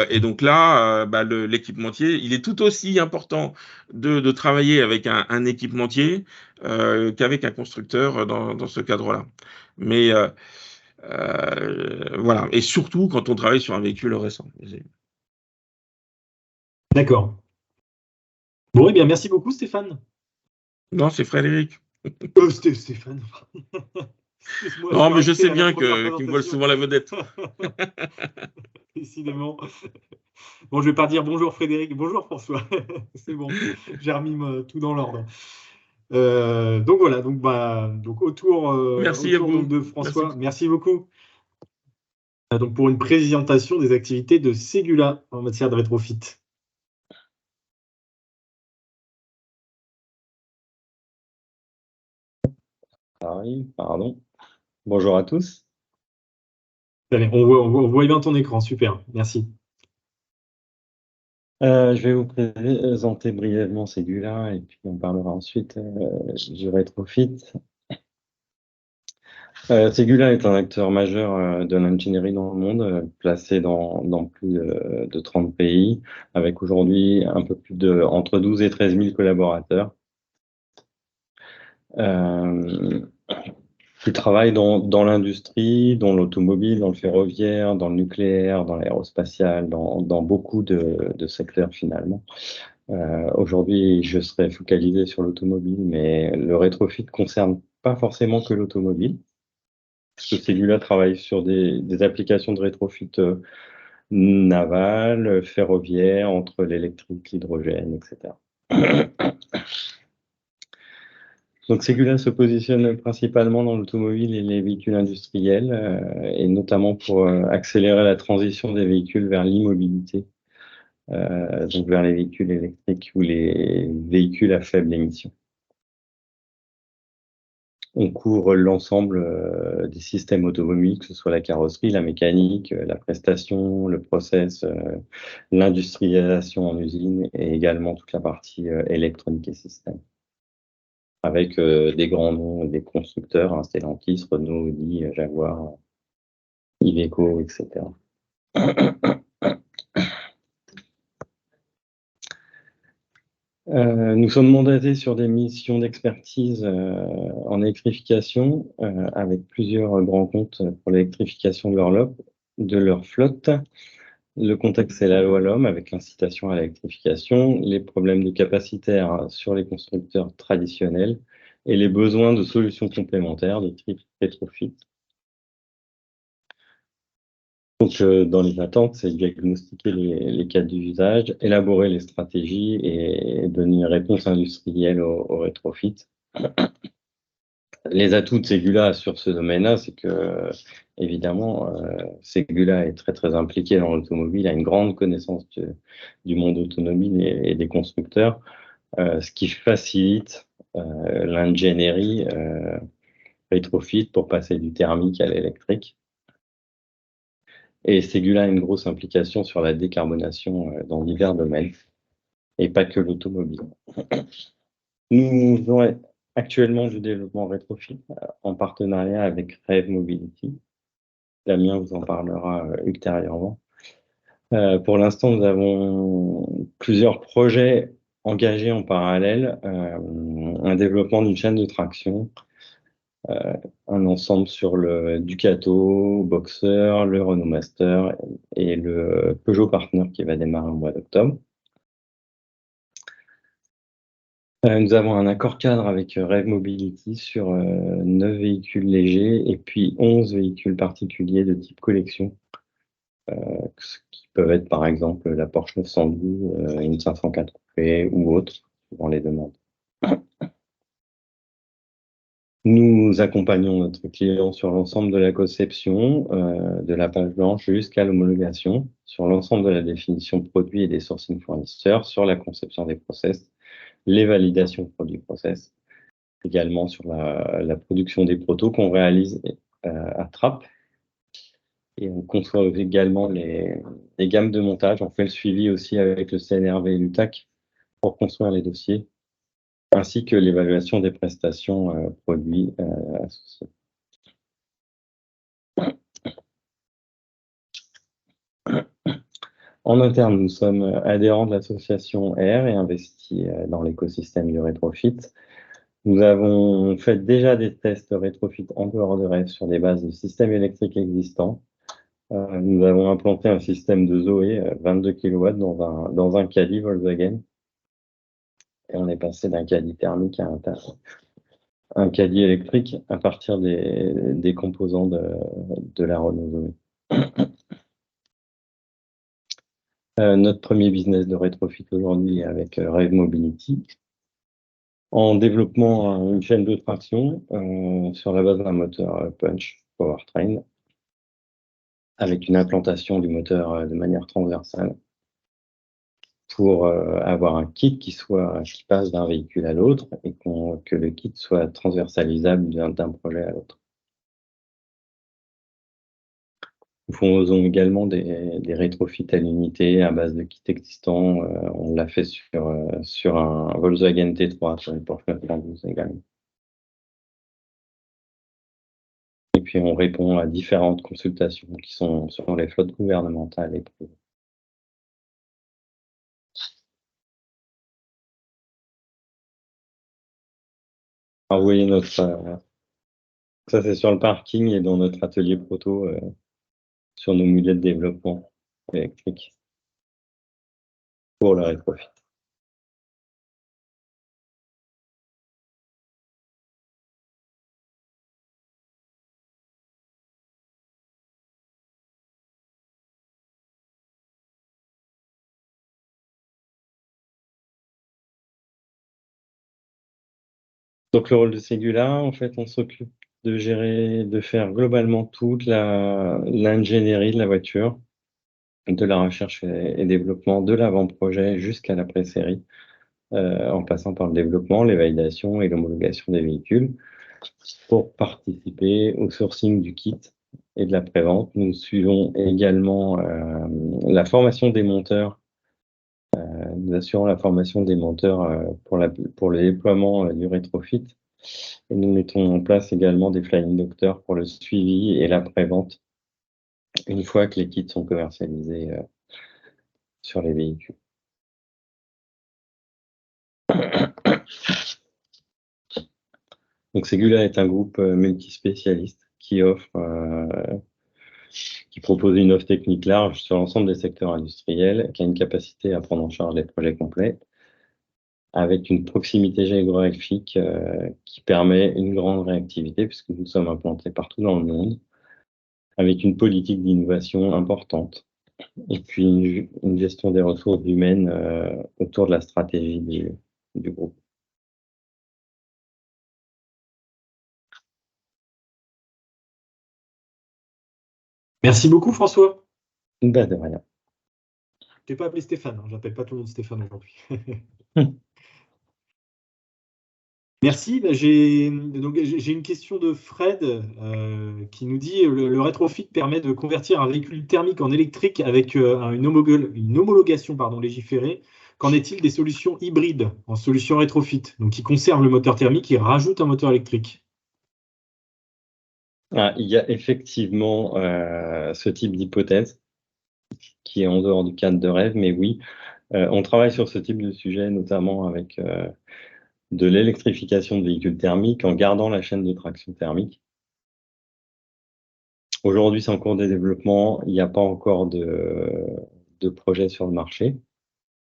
Et donc là, l'équipementier, il est tout aussi important de travailler avec un équipementier qu'avec un constructeur dans ce cadre-là. Mais voilà, et surtout quand on travaille sur un véhicule récent. D'accord. Bon, eh bien, merci beaucoup, Stéphane. Non, c'est Frédéric. Stéphane. Excuse-moi, Non, mais je raté sais à la bien première qu'il vole présentation. souvent la vedette. Décidément. Bon, je vais pas dire bonjour Frédéric, bonjour François. C'est bon, j'ai remis tout dans l'ordre. Donc voilà, donc autour Merci à vous. donc de François. Merci. Merci beaucoup. Donc pour une présentation des activités de Ségula en matière de rétrofit. Pardon. Bonjour à tous. Allez, on voit bien ton écran, super, merci. Je vais vous présenter brièvement Ségula et puis on parlera ensuite du rétrofit. Ségula est un acteur majeur de l'ingénierie dans le monde, placé dans plus de 30 pays, avec aujourd'hui un peu plus entre 12 et 13 000 collaborateurs. Qui travaillent dans l'industrie, dans l'automobile, dans le ferroviaire, dans le nucléaire, dans l'aérospatial, dans beaucoup de secteurs finalement. Aujourd'hui, je serai focalisé sur l'automobile, mais le rétrofit ne concerne pas forcément que l'automobile. Parce que Ségula travaille sur des applications de rétrofit naval, ferroviaire, entre l'électrique, l'hydrogène, etc. Donc Ségula se positionne principalement dans l'automobile et les véhicules industriels, et notamment pour accélérer la transition des véhicules vers l'immobilité, donc vers les véhicules électriques ou les véhicules à faible émission. On couvre l'ensemble des systèmes automobiles, que ce soit la carrosserie, la mécanique, la prestation, le process, l'industrialisation en usine et également toute la partie électronique et système. Avec des grands noms, des constructeurs, hein, Stellantis, Renault, Audi, Jaguar, Iveco, etc. Nous sommes mandatés sur des missions d'expertise en électrification avec plusieurs grands comptes pour l'électrification de leur flotte. Le contexte, c'est la loi LOM avec l'incitation à l'électrification, les problèmes de capacitaire sur les constructeurs traditionnels et les besoins de solutions complémentaires de type rétrofit. Donc, dans les attentes, c'est diagnostiquer les cas d'usage, élaborer les stratégies et donner une réponse industrielle au rétrofit. Les atouts de Ségula sur ce domaine-là, c'est que, évidemment, Ségula est très, très impliqué dans l'automobile, a une grande connaissance du monde automobile et des constructeurs, ce qui facilite l'ingénierie rétrofit pour passer du thermique à l'électrique. Et Ségula a une grosse implication sur la décarbonation dans divers domaines, et pas que l'automobile. Nous faisons actuellement du développement rétrofit en partenariat avec Rêve Mobility. Damien vous en parlera ultérieurement. Pour l'instant, nous avons plusieurs projets engagés en parallèle. Un développement d'une chaîne de traction, un ensemble sur le Ducato, Boxer, le Renault Master et le Peugeot Partner qui va démarrer au mois d'octobre. Nous avons un accord cadre avec Rev Mobility sur 9 véhicules légers et puis 11 véhicules particuliers de type collection, qui peuvent être par exemple la Porsche 912, une 504 coupé ou autre, suivant les demandes. Nous accompagnons notre client sur l'ensemble de la conception, de la page blanche jusqu'à l'homologation, sur l'ensemble de la définition produit et des sourcing fournisseurs, sur la conception des process, les validations produits process, également sur la production des protos qu'on réalise à Trappes. Et on conçoit également les gammes de montage. On fait le suivi aussi avec le CNRV et l'UTAC pour construire les dossiers, ainsi que l'évaluation des prestations produits associés. En interne, nous sommes adhérents de l'association R et investis dans l'écosystème du rétrofit. Nous avons fait déjà des tests rétrofit en dehors de REV sur des bases de systèmes électriques existants. Nous avons implanté un système de Zoé 22 kW dans un Caddy Volkswagen. Et on est passé d'un Caddy thermique à un Caddy électrique à partir des composants de la Renault Zoé. Notre premier business de rétrofit aujourd'hui est avec Rev Mobility, en développement une chaîne de traction sur la base d'un moteur Punch Powertrain, avec une implantation du moteur de manière transversale, pour avoir un kit qui passe d'un véhicule à l'autre et que le kit soit transversalisable d'un projet à l'autre. Nous faisons également des rétrofits à l'unité à base de kits existants. On l'a fait sur un Volkswagen T3, sur une Porsche 912 également. Et puis on répond à différentes consultations qui sont sur les flottes gouvernementales et privées. Alors, vous voyez ça c'est sur le parking et dans notre atelier proto sur nos mulets de développement électrique pour le rétrofit. Donc le rôle de Ségula, en fait, on s'occupe de gérer, de faire globalement toute l'ingénierie de la voiture, de la recherche et développement, de l'avant-projet jusqu'à la pré-série, en passant par le développement, les validations et l'homologation des véhicules, pour participer au sourcing du kit et de la prévente. Nous suivons également la formation des monteurs. Nous assurons la formation des monteurs pour le déploiement du rétrofit. Et nous mettons en place également des flying doctors pour le suivi et la prévente une fois que les kits sont commercialisés sur les véhicules. Donc Ségula est un groupe multispécialiste qui propose une offre technique large sur l'ensemble des secteurs industriels, qui a une capacité à prendre en charge des projets complets, avec une proximité géographique qui permet une grande réactivité, puisque nous sommes implantés partout dans le monde, avec une politique d'innovation importante, et puis une gestion des ressources humaines autour de la stratégie du groupe. Merci beaucoup, François. Bah, de rien. Je t'ai pas appelé Stéphane, hein. J'appelle pas tout le monde Stéphane aujourd'hui. Merci. J'ai une question de Fred qui nous dit le rétrofit permet de convertir un véhicule thermique en électrique avec une homologation légiférée. Qu'en est-il des solutions hybrides en solution rétrofit, donc qui conservent le moteur thermique et rajoutent un moteur électrique? Il y a effectivement ce type d'hypothèse qui est en dehors du cadre de rêve, mais oui, on travaille sur ce type de sujet, notamment avec de l'électrification de véhicules thermiques en gardant la chaîne de traction thermique. Aujourd'hui, c'est en cours de développement, il n'y a pas encore de projet sur le marché,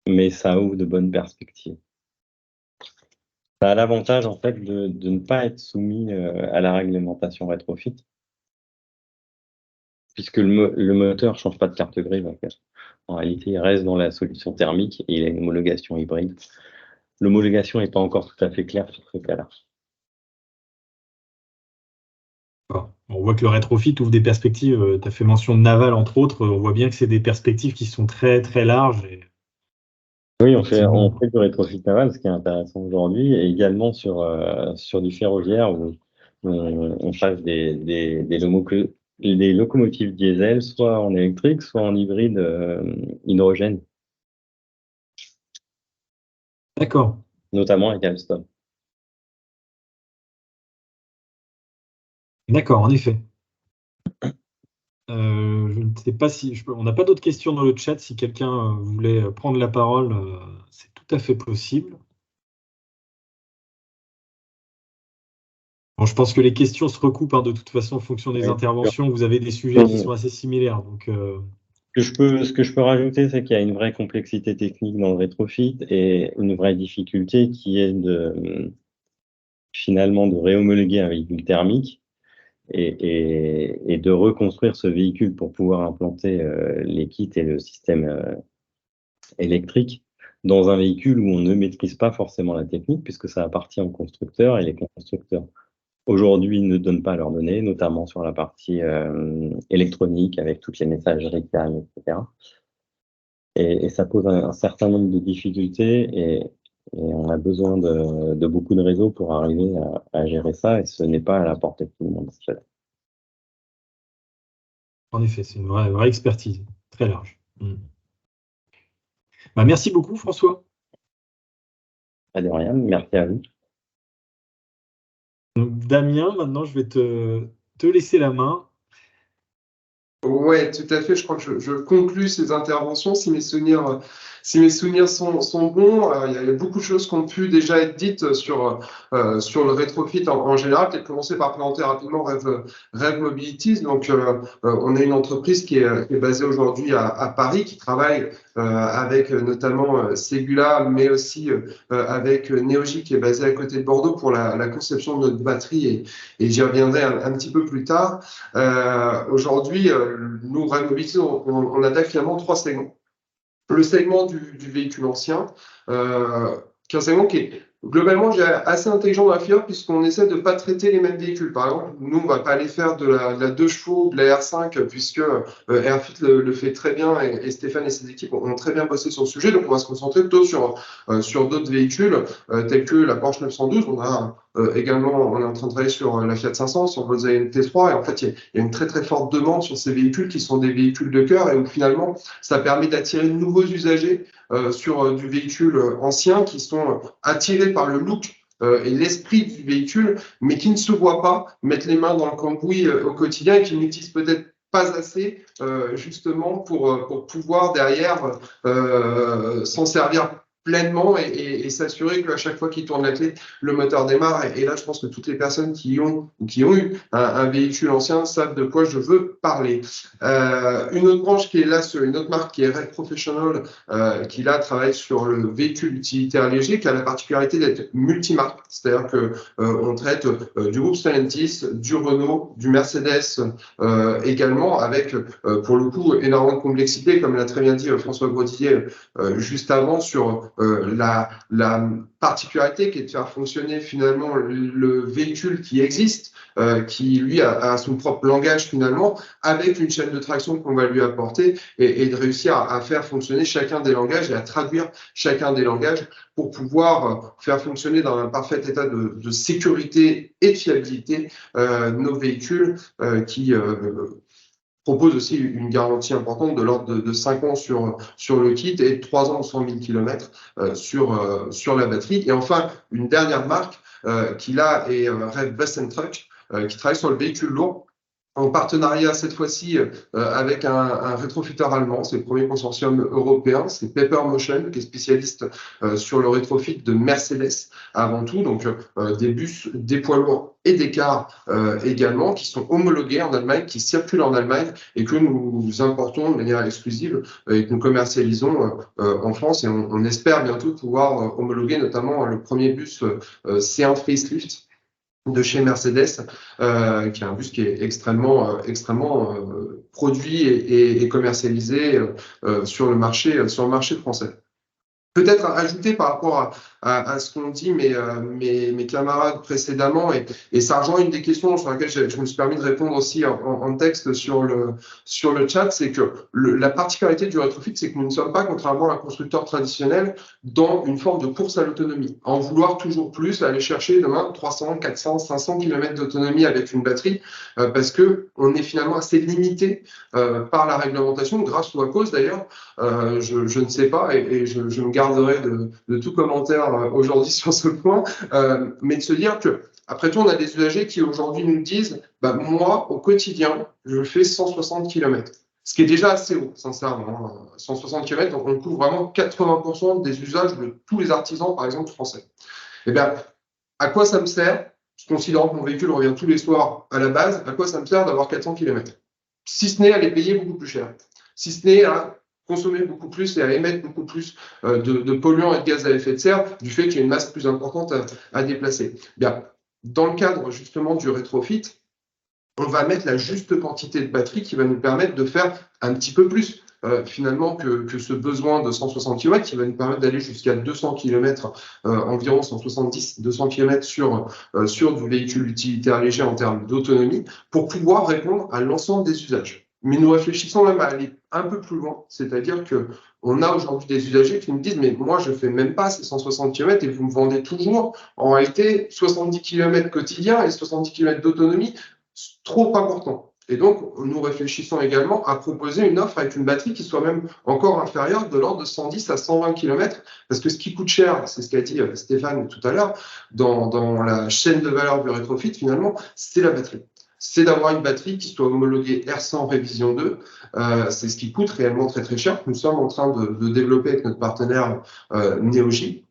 mais ça ouvre de bonnes perspectives. Ça a l'avantage en fait de ne pas être soumis à la réglementation rétrofit, puisque le moteur ne change pas de carte grise en fait. En réalité, il reste dans la solution thermique et il a une homologation hybride. L'homologation n'est pas encore tout à fait claire sur ce cas-là. On voit que le rétrofit ouvre des perspectives. Tu as fait mention de Naval, entre autres. On voit bien que c'est des perspectives qui sont très, très larges. Oui, on fait du rétrofit naval, ce qui est intéressant aujourd'hui, et également sur du ferroviaire où on passe des locomotives diesel, soit en électrique, soit en hybride hydrogène. D'accord. Notamment avec Alstom. D'accord, en effet. Je ne sais pas si on n'a pas d'autres questions dans le chat. Si quelqu'un voulait prendre la parole, c'est tout à fait possible. Bon, je pense que les questions se recoupent de toute façon en fonction des interventions. Vous avez des sujets qui sont assez similaires. Donc, Ce que je peux rajouter, c'est qu'il y a une vraie complexité technique dans le rétrofit et une vraie difficulté qui est finalement de réhomologuer un véhicule thermique et de reconstruire ce véhicule pour pouvoir implanter les kits et le système électrique dans un véhicule où on ne maîtrise pas forcément la technique, puisque ça appartient aux constructeurs, et les constructeurs aujourd'hui ne donnent pas leurs données, notamment sur la partie électronique avec toutes les messageries CAN, etc. Et ça pose un certain nombre de difficultés et on a besoin de beaucoup de réseaux pour arriver à gérer ça, et ce n'est pas à la portée de tout le monde. En effet, c'est une vraie expertise, très large. Bah, merci beaucoup, François. Pas de rien, merci à vous. Donc, Damien, maintenant, je vais te laisser la main. Ouais, tout à fait. Je crois que je conclus ces interventions si mes souvenirs sont bons. Il y a beaucoup de choses qui ont pu déjà être dites sur le rétrofit en général. Peut-être commencer par présenter rapidement Rev Mobilities. Donc, on est une entreprise qui est basée aujourd'hui à Paris, qui travaille avec notamment Segula, mais aussi avec Neogy, qui est basé à côté de Bordeaux pour la conception de notre batterie. Et j'y reviendrai un petit peu plus tard. Aujourd'hui, nous, Rev Mobilities, on attaque finalement 3 segments. Le segment du véhicule ancien, qui est un segment qui est globalement assez intelligent dans la filière, puisqu'on essaie de ne pas traiter les mêmes véhicules. Par exemple, nous, on ne va pas aller faire de la 2 chevaux, de la R5, puisque Airfit le fait très bien et Stéphane et ses équipes ont très bien bossé sur le sujet. Donc, on va se concentrer plutôt sur d'autres véhicules, tels que la Porsche 912. Également, on est en train de travailler sur la Fiat 500, sur Volkswagen T3, et en fait, il y a une très très forte demande sur ces véhicules qui sont des véhicules de cœur, et où finalement, ça permet d'attirer de nouveaux usagers sur du véhicule ancien, qui sont attirés par le look et l'esprit du véhicule, mais qui ne se voient pas mettre les mains dans le cambouis au quotidien et qui n'utilisent peut-être pas assez justement pour pouvoir derrière s'en servir pleinement et s'assurer qu'à chaque fois qu'il tourne la clé, le moteur démarre. Et là, je pense que toutes les personnes qui ont eu un véhicule ancien savent de quoi je veux parler. Une autre branche qui est là, une autre marque qui est Red Professional, qui là travaille sur le véhicule utilitaire léger, qui a la particularité d'être multimarque. C'est-à-dire que on traite du groupe Stellantis, du Renault, du Mercedes également, avec pour le coup énormément de complexité, comme l'a très bien dit François Grosdidier juste avant, sur la particularité qui est de faire fonctionner finalement le véhicule qui existe, qui lui a son propre langage finalement, avec une chaîne de traction qu'on va lui apporter et de réussir à faire fonctionner chacun des langages et à traduire chacun des langages pour pouvoir faire fonctionner dans un parfait état de sécurité et de fiabilité nos véhicules qui propose aussi une garantie importante de l'ordre de 5 ans sur le kit et 3 ans ou 100 000 km sur la batterie. Et enfin, une dernière marque qui là est Rev Bus & Truck, qui travaille sur le véhicule lourd. en partenariat cette fois-ci avec un rétrofitter allemand. C'est le premier consortium européen, c'est Papermotion, qui est spécialiste sur le rétrofit de Mercedes avant tout, donc des bus, des poids lourds et des cars également, qui sont homologués en Allemagne, qui circulent en Allemagne et que nous importons de manière exclusive et que nous commercialisons en France. Et on espère bientôt pouvoir homologuer notamment le premier bus C1 Facelift de chez Mercedes, qui est un bus qui est extrêmement produit et commercialisé sur le marché français. Peut-être ajouter par rapport à ce qu'ont dit mes camarades précédemment, et ça rejoint une des questions sur laquelle je me suis permis de répondre aussi en texte sur le chat, c'est que la particularité du rétrofit, c'est que nous ne sommes pas, contrairement à un constructeur traditionnel, dans une forme de course à l'autonomie, en vouloir toujours plus, aller chercher demain 300, 400, 500 km d'autonomie avec une batterie, parce que on est finalement assez limité par la réglementation, grâce ou à cause d'ailleurs, je ne sais pas, et je me garderai de tout commentaire aujourd'hui sur ce point, mais de se dire que, après tout, on a des usagers qui aujourd'hui nous disent, moi, au quotidien, je fais 160 km. Ce qui est déjà assez haut, sincèrement. 160 km, donc on couvre vraiment 80% des usages de tous les artisans, par exemple, français. Eh bien, à quoi ça me sert, considérant que mon véhicule revient tous les soirs à la base, à quoi ça me sert d'avoir 400 km? Si ce n'est à les payer beaucoup plus cher, si ce n'est à consommer beaucoup plus et à émettre beaucoup plus de polluants et de gaz à effet de serre du fait qu'il y a une masse plus importante à déplacer. Bien, dans le cadre justement du rétrofit, on va mettre la juste quantité de batterie qui va nous permettre de faire un petit peu plus finalement que ce besoin de 160 km qui va nous permettre d'aller jusqu'à 200 km, environ 170-200 km sur du véhicule utilitaire léger en termes d'autonomie pour pouvoir répondre à l'ensemble des usages. Mais nous réfléchissons même à aller un peu plus loin, c'est-à-dire qu'on a aujourd'hui des usagers qui nous disent « mais moi je ne fais même pas ces 160 km et vous me vendez toujours en réalité 70 km quotidiens et 70 km d'autonomie, trop important ». Et donc, nous réfléchissons également à proposer une offre avec une batterie qui soit même encore inférieure, de l'ordre de 110 à 120 km, parce que ce qui coûte cher, c'est ce qu'a dit Stéphane tout à l'heure, dans la chaîne de valeur du rétrofit, finalement, c'est la batterie. C'est d'avoir une batterie qui soit homologuée R100 révision 2. C'est ce qui coûte réellement très très cher. Nous sommes en train de développer avec notre partenaire Neogy.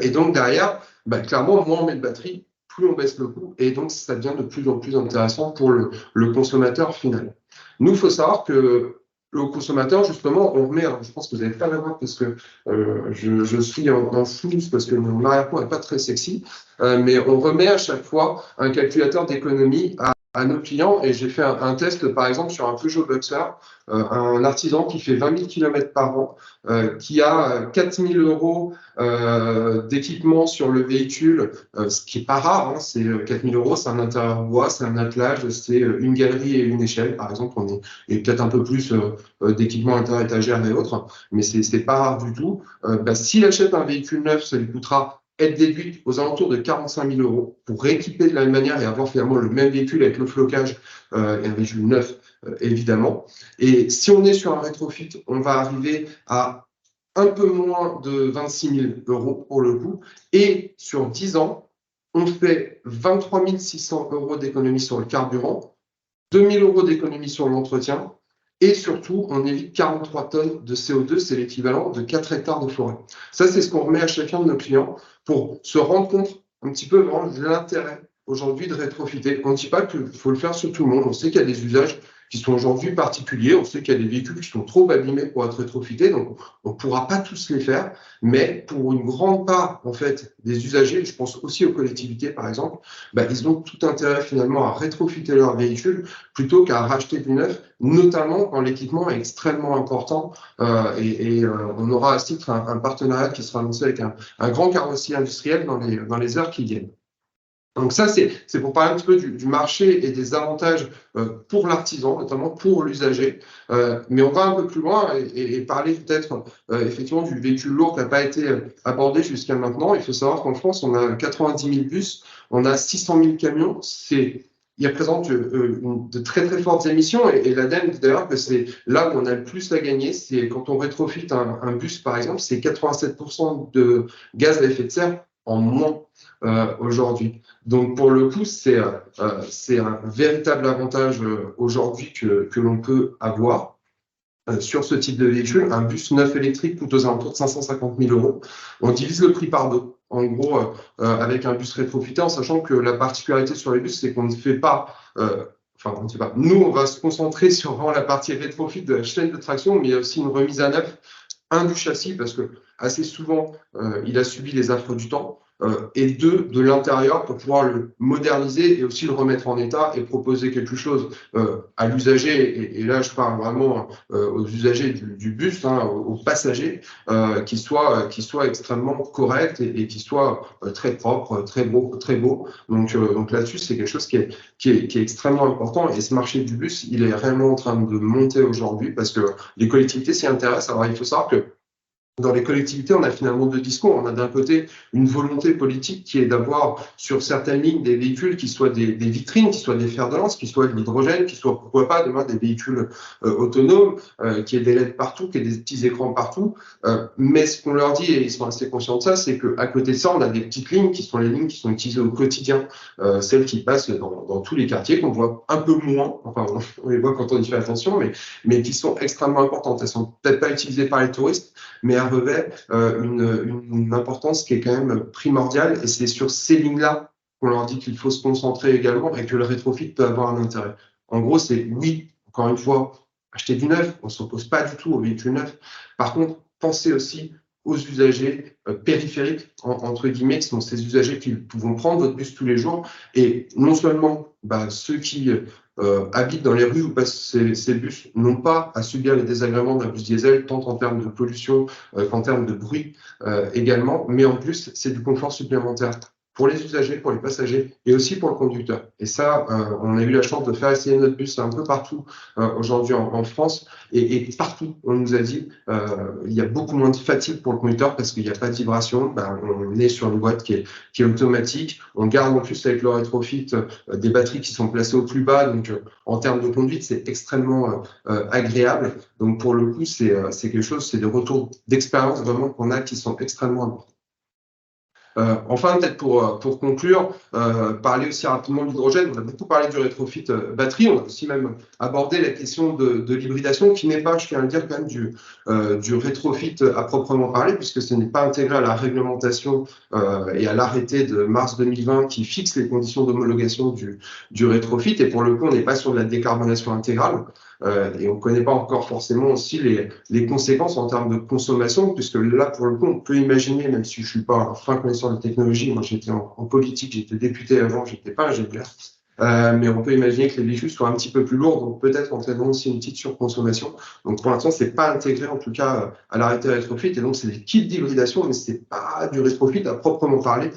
Et donc derrière, clairement, moins on met de batterie, plus on baisse le coût. Et donc ça devient de plus en plus intéressant pour le consommateur final. Nous, il faut savoir que le consommateur, justement, on remet, je pense que vous n'avez pas la voir parce que je suis en flou, parce que mon arrière-plan n'est pas très sexy, mais on remet à chaque fois un calculateur d'économie à nos clients, et j'ai fait un test par exemple sur un Peugeot Boxer, un artisan qui fait 20 000 km par an, qui a 4 000 euros d'équipement sur le véhicule, ce qui n'est pas rare, hein, c'est 4 000 euros, c'est un intérieur bois, c'est un attelage, c'est une galerie et une échelle, par exemple, et peut-être un peu plus d'équipement inter-étagère et autres, mais c'est pas rare du tout. S'il achète un véhicule neuf, ça lui coûtera être déduite aux alentours de 45 000 euros pour rééquiper de la même manière et avoir finalement le même véhicule avec le flocage et un véhicule neuf, évidemment. Et si on est sur un rétrofit, on va arriver à un peu moins de 26 000 euros pour le coup. Et sur 10 ans, on fait 23 600 euros d'économie sur le carburant, 2 000 euros d'économie sur l'entretien, et surtout, on évite 43 tonnes de CO2, c'est l'équivalent de 4 hectares de forêt. Ça, c'est ce qu'on remet à chacun de nos clients pour se rendre compte un petit peu vraiment de l'intérêt aujourd'hui de rétrofiter. On ne dit pas qu'il faut le faire sur tout le monde. On sait qu'il y a des usages qui sont aujourd'hui particuliers. On sait qu'il y a des véhicules qui sont trop abîmés pour être rétrofités, donc on ne pourra pas tous les faire. Mais pour une grande part, en fait, des usagers, je pense aussi aux collectivités, par exemple, ils ont tout intérêt finalement à rétrofiter leur véhicule plutôt qu'à racheter du neuf, notamment quand l'équipement est extrêmement important. On aura à ce titre un partenariat qui sera annoncé avec un grand carrossier industriel dans les heures qui viennent. Donc ça, c'est pour parler un petit peu du marché et des avantages pour l'artisan, notamment pour l'usager. Mais on va un peu plus loin et parler peut-être effectivement du véhicule lourd qui n'a pas été abordé jusqu'à maintenant. Il faut savoir qu'en France, on a 90 000 bus, on a 600 000 camions. Il représente de très très fortes émissions et l'ADEME dit d'ailleurs que c'est là où on a le plus à gagner, c'est quand on rétrofite un bus par exemple, c'est 87% de gaz à effet de serre en moins aujourd'hui. Donc pour le coup, c'est un véritable avantage aujourd'hui que l'on peut avoir sur ce type de véhicule. Un bus neuf électrique coûte aux alentours de 550 000 euros. On divise le prix par deux. En gros, avec un bus rétrofité, en sachant que la particularité sur les bus, c'est qu'on ne fait pas on ne sait pas. Nous, on va se concentrer sur vraiment la partie rétrofit de la chaîne de traction, mais il y a aussi une remise à neuf, du châssis, parce que assez souvent, il a subi les affres du temps, et deux, de l'intérieur pour pouvoir le moderniser et aussi le remettre en état et proposer quelque chose à l'usager, et là, je parle vraiment aux usagers du bus, aux passagers, qui soit extrêmement correct et qui soit très propre, très beau. Donc là-dessus, c'est quelque chose qui est extrêmement important. Et ce marché du bus, il est réellement en train de monter aujourd'hui parce que les collectivités s'y intéressent. Alors, il faut savoir que dans les collectivités, on a finalement deux discours. On a d'un côté une volonté politique qui est d'avoir sur certaines lignes des véhicules qui soient des vitrines, qui soient des fers de lance, qui soient de l'hydrogène, qui soient pourquoi pas demain des véhicules autonomes, qui aient des LED partout, qui aient des petits écrans partout. Mais ce qu'on leur dit, et ils sont assez conscients de ça, c'est qu'à côté de ça, on a des petites lignes qui sont les lignes qui sont utilisées au quotidien, celles qui passent dans tous les quartiers, qu'on voit un peu moins, enfin on les voit quand on y fait attention, mais qui sont extrêmement importantes. Elles sont peut-être pas utilisées par les touristes, mais elles revêtent une importance qui est quand même primordiale, et c'est sur ces lignes-là qu'on leur dit qu'il faut se concentrer également et que le rétrofit peut avoir un intérêt. En gros, c'est oui, encore une fois, acheter du neuf, on ne s'oppose pas du tout au véhicule neuf. Par contre, pensez aussi aux usagers périphériques, entre guillemets, qui sont ces usagers qui vont prendre votre bus tous les jours, et non seulement ceux qui habitent dans les rues où passent ces bus n'ont pas à subir les désagréments d'un bus diesel, tant en termes de pollution qu'en termes de bruit également, mais en plus, c'est du confort supplémentaire pour les usagers, pour les passagers et aussi pour le conducteur. Et ça, on a eu la chance de faire essayer notre bus un peu partout aujourd'hui en France, et partout, on nous a dit il y a beaucoup moins de fatigue pour le conducteur parce qu'il n'y a pas de vibration. On est sur une boîte qui est automatique. On garde en plus avec le rétrofit des batteries qui sont placées au plus bas. Donc, en termes de conduite, c'est extrêmement agréable. Donc, pour le coup, c'est quelque chose, c'est des retours d'expérience vraiment qu'on a qui sont extrêmement importants. Enfin, peut-être pour conclure, parler aussi rapidement de l'hydrogène. On a beaucoup parlé du rétrofit batterie. On a aussi même abordé la question de l'hybridation, qui n'est pas, je tiens à le dire, quand même du rétrofit à proprement parler, puisque ce n'est pas intégré à la réglementation et à l'arrêté de mars 2020 qui fixe les conditions d'homologation du rétrofit. Et pour le coup, on n'est pas sur de la décarbonation intégrale. Et on ne connaît pas encore forcément aussi les conséquences en termes de consommation, puisque là, pour le coup, on peut imaginer, même si je ne suis pas un fin connaisseur de technologie, moi j'étais en politique, j'étais député avant, je n'étais pas ingénieur, mais on peut imaginer que les véhicules soient un petit peu plus lourds, donc peut-être entraînant aussi une petite surconsommation. Donc pour l'instant, ce n'est pas intégré en tout cas à l'arrêté rétrofit, et donc c'est des kits d'hybridation, mais ce n'est pas du rétrofit à proprement parler.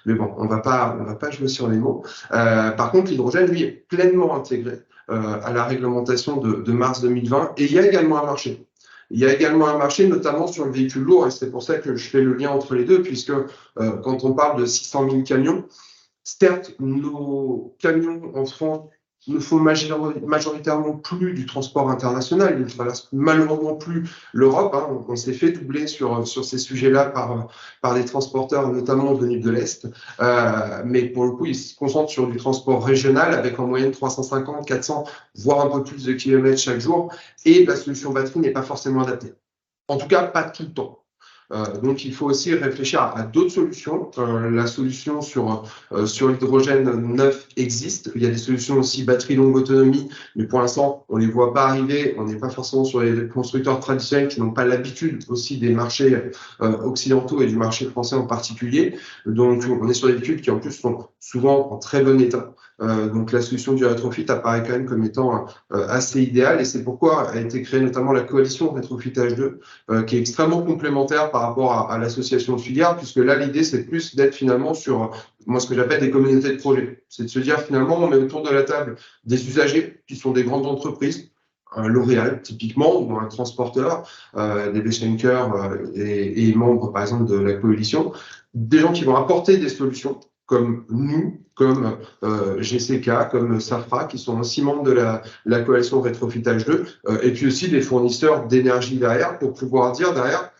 Mais bon, on va pas jouer sur les mots. Par contre, l'hydrogène, lui, est pleinement intégré à la réglementation de mars 2020. Et il y a également un marché. Il y a également un marché, notamment sur le véhicule lourd, et c'est pour ça que je fais le lien entre les deux, puisque quand on parle de 600 000 camions, certes, nos camions en France ne font majoritairement plus du transport international, ils ne traversent malheureusement plus l'Europe. On s'est fait doubler sur ces sujets-là par des transporteurs, notamment venus de l'Est. Mais pour le coup, ils se concentrent sur du transport régional avec en moyenne 350, 400, voire un peu plus de kilomètres chaque jour. Et la solution batterie n'est pas forcément adaptée. En tout cas, pas tout le temps. Donc, il faut aussi réfléchir à d'autres solutions. La solution sur l'hydrogène neuf existe. Il y a des solutions aussi batterie longue autonomie, mais pour l'instant, on ne les voit pas arriver. On n'est pas forcément sur les constructeurs traditionnels qui n'ont pas l'habitude aussi des marchés occidentaux et du marché français en particulier. Donc, on est sur des véhicules qui, en plus, sont souvent en très bon état. Donc, la solution du rétrofit apparaît quand même comme étant assez idéale, et c'est pourquoi a été créée notamment la coalition Rétrofit H2, qui est extrêmement complémentaire par rapport à l'association de filière, puisque là, l'idée, c'est plus d'être finalement sur, moi, ce que j'appelle des communautés de projets. C'est de se dire, finalement, on met autour de la table des usagers qui sont des grandes entreprises, L'Oréal, typiquement, ou un transporteur, des Beschenker et membres, par exemple, de la coalition, des gens qui vont apporter des solutions, comme nous, comme GCK, comme Safra, qui sont aussi membres de la coalition Rétrofit H2, et puis aussi des fournisseurs d'énergie derrière, pour pouvoir dire derrière,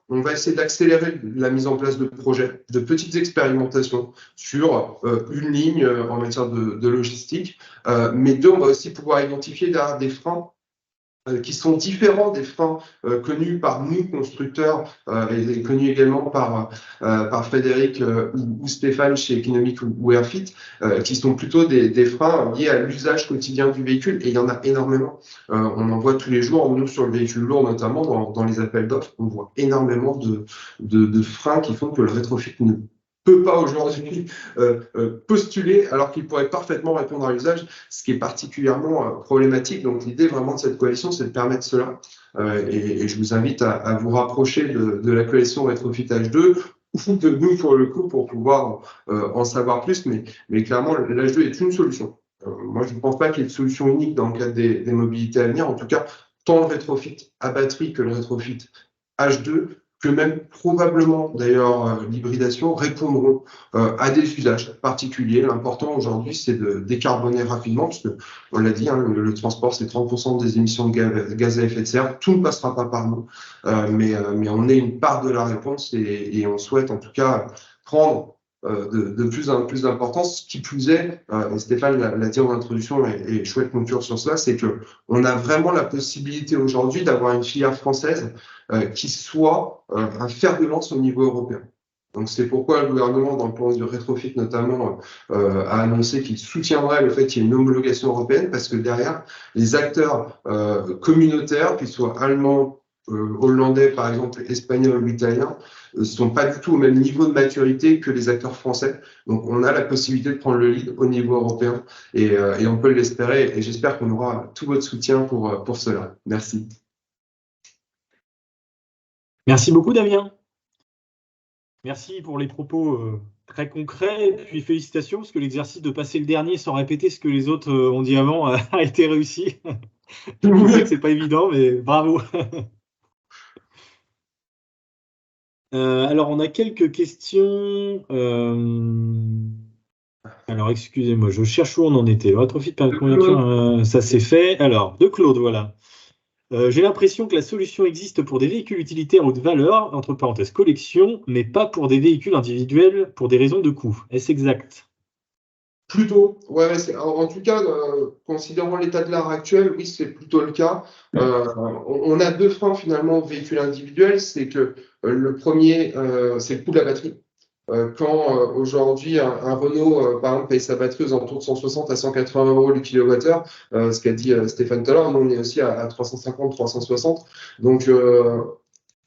on va essayer d'accélérer la mise en place de projets, de petites expérimentations sur une ligne en matière de logistique. Mais deux, on va aussi pouvoir identifier derrière des freins qui sont différents des freins connus par nous, constructeurs, et connus également par Frédéric ou Stéphane chez Economic ou Airfit, qui sont plutôt des freins liés à l'usage quotidien du véhicule. Et il y en a énormément. On en voit tous les jours, nous, sur le véhicule lourd, notamment dans les appels d'offres, on voit énormément de freins qui font que le rétrofit ne peut pas aujourd'hui postuler alors qu'il pourrait parfaitement répondre à l'usage, ce qui est particulièrement problématique. Donc l'idée vraiment de cette coalition, c'est de permettre cela. Et je vous invite à vous rapprocher de la coalition Retrofit H2 ou de nous pour le coup pour pouvoir en savoir plus. Mais clairement, l'H2 est une solution. Moi, je ne pense pas qu'il y ait de solution unique dans le cadre des mobilités à venir. En tout cas, tant le rétrofit à batterie que le rétrofit H2, que même probablement d'ailleurs l'hybridation, répondront à des usages particuliers. L'important aujourd'hui, c'est de décarboner rapidement, parce que on l'a dit, hein, le transport, c'est 30% des émissions de gaz à effet de serre. Tout ne passera pas par nous, mais on est une part de la réponse et on souhaite en tout cas prendre de plus en plus d'importance. Ce qui plus est, et Stéphane l'a dit en introduction, et chouette conclure sur cela, c'est que on a vraiment la possibilité aujourd'hui d'avoir une filière française qui soit un fer de lance au niveau européen. Donc c'est pourquoi le gouvernement, dans le plan de rétrofit notamment, a annoncé qu'il soutiendrait le fait qu'il y ait une homologation européenne, parce que derrière, les acteurs communautaires, qu'ils soient allemands, hollandais par exemple, espagnols ou italiens, ne sont pas du tout au même niveau de maturité que les acteurs français. Donc on a la possibilité de prendre le lead au niveau européen et on peut l'espérer, et j'espère qu'on aura tout votre soutien pour cela. Merci. Merci beaucoup, Damien. Merci pour les propos très concrets. Et puis félicitations, parce que l'exercice de passer le dernier sans répéter ce que les autres ont dit avant a été réussi. Je sais que c'est pas évident, mais bravo. Alors, on a quelques questions. Alors, excusez-moi, je cherche où on en était. Le rétrofit par conjoncture, ça c'est fait. Alors, de Claude, voilà. J'ai l'impression que la solution existe pour des véhicules utilitaires haute valeur, entre parenthèses collection, mais pas pour des véhicules individuels pour des raisons de coût. Est-ce exact? Plutôt, ouais, en tout cas, considérant l'état de l'art actuel, oui, c'est plutôt le cas. On a deux freins finalement aux véhicules individuels. C'est que le premier, c'est le coût de la batterie. Quand aujourd'hui un Renault, par exemple, paye sa batterie aux alentours de 160 à 180 € le kilowattheure, ce qu'a dit Stéphane tout à l'heure, nous on est aussi à 350, 360. Donc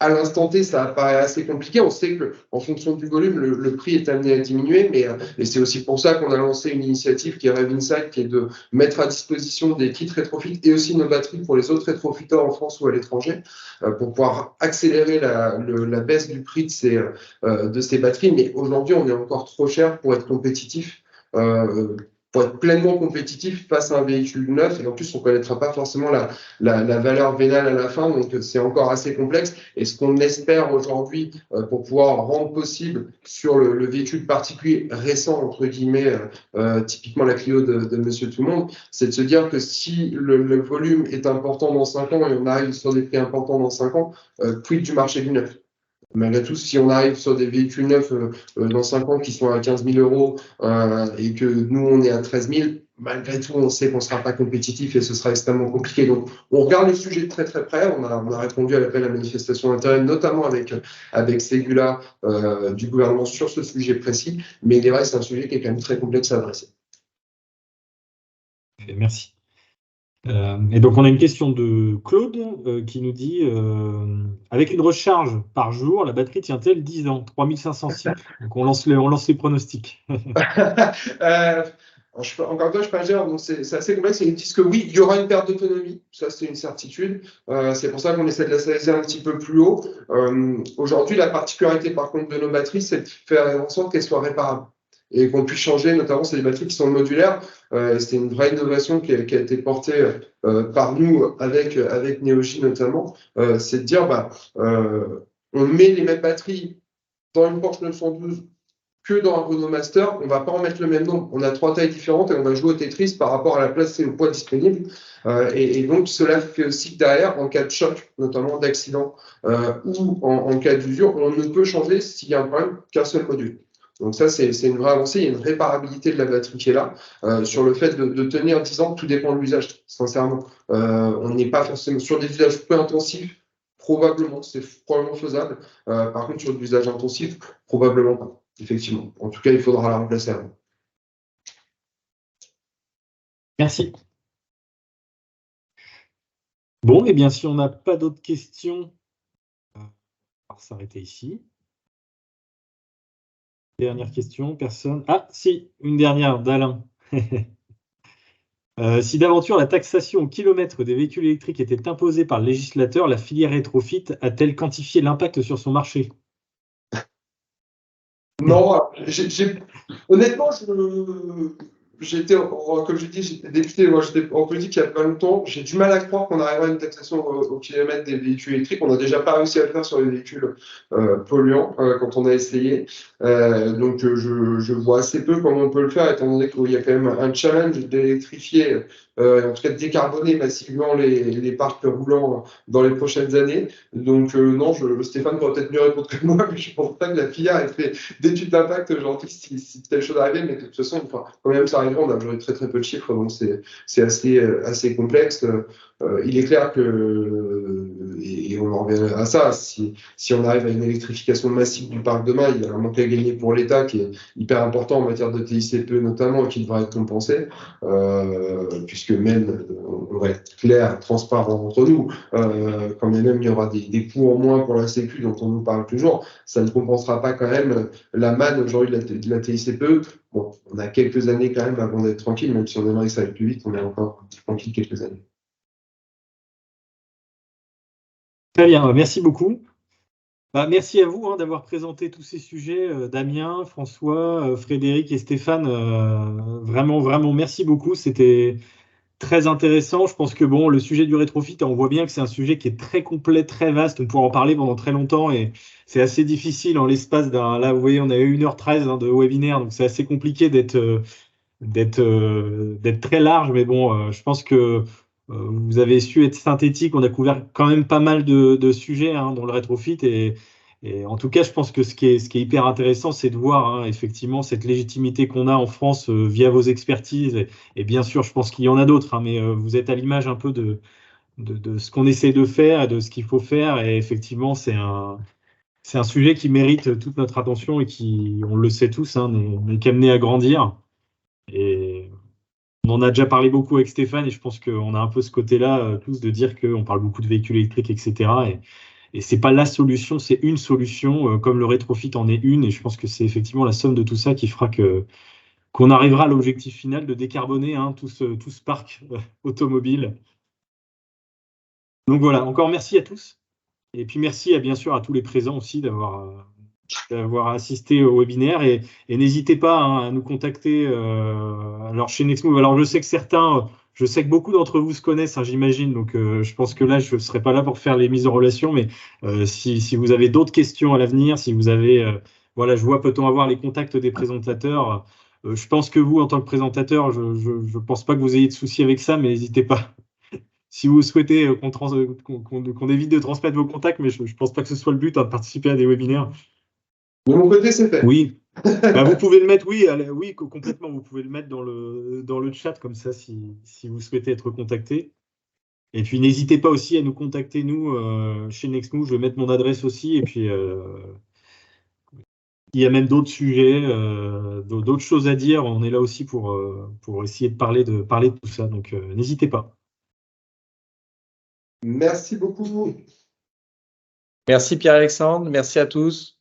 à l'instant T, ça apparaît assez compliqué. On sait qu'en fonction du volume, le prix est amené à diminuer, mais c'est aussi pour ça qu'on a lancé une initiative qui est Rev Insight, qui est de mettre à disposition des kits rétrofit et aussi nos batteries pour les autres rétrofiteurs en France ou à l'étranger, pour pouvoir accélérer la baisse du prix de ces batteries. Mais aujourd'hui, on est encore trop cher pour être compétitif. Pour être pleinement compétitif face à un véhicule neuf, et en plus on ne connaîtra pas forcément la valeur vénale à la fin, donc c'est encore assez complexe. Et ce qu'on espère aujourd'hui pour pouvoir rendre possible sur le véhicule particulier récent, entre guillemets, typiquement la Clio de Monsieur Tout-le-Monde, c'est de se dire que si le volume est important dans 5 ans et on arrive sur des prix importants dans 5 ans, quid du marché du neuf? Malgré tout, si on arrive sur des véhicules neufs dans 5 ans qui sont à 15 000 € et que nous, on est à 13 000, malgré tout, on sait qu'on ne sera pas compétitif et ce sera extrêmement compliqué. Donc, on regarde le sujet de très très près. On a répondu à l'appel à manifestation d'intérêt, notamment avec Ségula du gouvernement sur ce sujet précis. Mais il est vrai, c'est un sujet qui est quand même très complexe à adresser. Merci. Et donc, on a une question de Claude qui nous dit avec une recharge par jour, la batterie tient-elle 10 ans? 3500 cycles. Donc, on lance les pronostics. Encore une fois, je peux pas dire, donc c'est assez complexe. Ils disent que oui, il y aura une perte d'autonomie, ça c'est une certitude. C'est pour ça qu'on essaie de la saisir un petit peu plus haut. Aujourd'hui, la particularité par contre de nos batteries, c'est de faire en sorte qu'elles soient réparables et qu'on puisse changer, notamment c'est des batteries qui sont modulaires. C'est une vraie innovation qui a été portée par nous avec Neogy notamment. C'est de dire, on met les mêmes batteries dans une Porsche 912 que dans un Renault Master, on ne va pas en mettre le même nombre. On a 3 tailles différentes et on va jouer au Tetris par rapport à la place et au poids disponible. Et donc, cela fait aussi que derrière, en cas de choc, notamment d'accident ou en cas d'usure, on ne peut changer s'il y a un problème qu'un seul module. Donc ça, c'est une vraie avancée. Il y a une réparabilité de la batterie qui est là. Sur le fait de tenir 10 ans, tout dépend de l'usage, sincèrement. On n'est pas forcément sur des usages peu intensifs. Probablement, c'est probablement faisable. Par contre, sur de l'usage intensif, probablement pas, effectivement. En tout cas, il faudra la remplacer avant. Merci. Bon, eh bien, si on n'a pas d'autres questions, on va s'arrêter ici. Dernière question, personne. Ah, si, une dernière d'Alain. Si d'aventure la taxation au kilomètre des véhicules électriques était imposée par le législateur, la filière rétrofit a-t-elle quantifié l'impact sur son marché? Non, honnêtement, j'étais, comme je dis, j'étais député, moi j'étais en politique il n'y a pas longtemps. J'ai du mal à croire qu'on arrivera à une taxation au kilomètre des véhicules électriques. On n'a déjà pas réussi à le faire sur les véhicules polluants quand on a essayé. Donc je vois assez peu comment on peut le faire, étant donné qu'il y a quand même un challenge d'électrifier, en tout cas de décarboner massivement les parcs roulants dans les prochaines années. Donc non, Stéphane pourrait peut-être mieux répondre que moi, mais je ne pense pas que la filière ait fait d'études d'impact aujourd'hui si telle chose arrivait, mais de toute façon, enfin, quand même ça arrivera, on a toujours très très peu de chiffres, donc c'est assez complexe. Il est clair que, et on en revient à ça, si on arrive à une électrification massive du parc demain, il y a un manque à gagner pour l'État qui est hyper important en matière de TICPE notamment, et qui devra être compensé, puisque même, on va être clair, transparent entre nous, quand bien même il y aura des coûts en moins pour la Sécu dont on nous parle toujours, ça ne compensera pas quand même la manne aujourd'hui de la TICPE. Bon, on a quelques années quand même avant d'être tranquille, même si on aimerait que ça aille plus vite, on est encore tranquille quelques années. Très bien, merci beaucoup. Merci à vous d'avoir présenté tous ces sujets, Damien, François, Frédéric et Stéphane. Vraiment, vraiment, merci beaucoup. C'était très intéressant. Je pense que bon, le sujet du rétrofit, on voit bien que c'est un sujet qui est très complet, très vaste. On pourra en parler pendant très longtemps et c'est assez difficile en l'espace d'un. Là, vous voyez, on a eu 1h13 de webinaire, donc c'est assez compliqué d'être très large. Mais bon, je pense que vous avez su être synthétique. On a couvert quand même pas mal de sujets dans le rétrofit et en tout cas, je pense que ce qui est hyper intéressant, c'est de voir effectivement cette légitimité qu'on a en France via vos expertises. Et bien sûr, je pense qu'il y en a d'autres, mais vous êtes à l'image un peu de ce qu'on essaie de faire, de ce qu'il faut faire. Et effectivement, c'est un sujet qui mérite toute notre attention et qui, on le sait tous, n'est qu'amené à grandir. Et on en a déjà parlé beaucoup avec Stéphane et je pense qu'on a un peu ce côté-là tous de dire qu'on parle beaucoup de véhicules électriques, etc. Et c'est pas la solution, c'est une solution, comme le rétrofit en est une. Et je pense que c'est effectivement la somme de tout ça qui fera qu'on arrivera à l'objectif final de décarboner tout ce parc automobile. Donc voilà, encore merci à tous. Et puis merci bien sûr à tous les présents aussi d'avoir assisté au webinaire et n'hésitez pas à nous contacter alors chez Nextmove. Alors je sais que beaucoup d'entre vous se connaissent, j'imagine, donc je pense que là je ne serai pas là pour faire les mises en relation, mais si vous avez d'autres questions à l'avenir, si vous avez, voilà, je vois peut-on avoir les contacts des présentateurs. Je pense que vous, en tant que présentateur, je ne pense pas que vous ayez de soucis avec ça, mais n'hésitez pas. Si vous souhaitez qu'on évite de transmettre vos contacts, mais je ne pense pas que ce soit le but de participer à des webinaires. De mon côté, c'est fait. Oui, vous pouvez le mettre, oui, complètement. Vous pouvez le mettre dans le chat comme ça si vous souhaitez être contacté. Et puis n'hésitez pas aussi à nous contacter nous chez Nextmove. Je vais mettre mon adresse aussi. Et puis il y a même d'autres sujets, d'autres choses à dire. On est là aussi pour essayer de parler de tout ça. Donc n'hésitez pas. Merci beaucoup. Merci Pierre-Alexandre, merci à tous.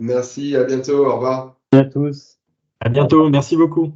Merci, à bientôt, au revoir. À tous. À bientôt, merci beaucoup.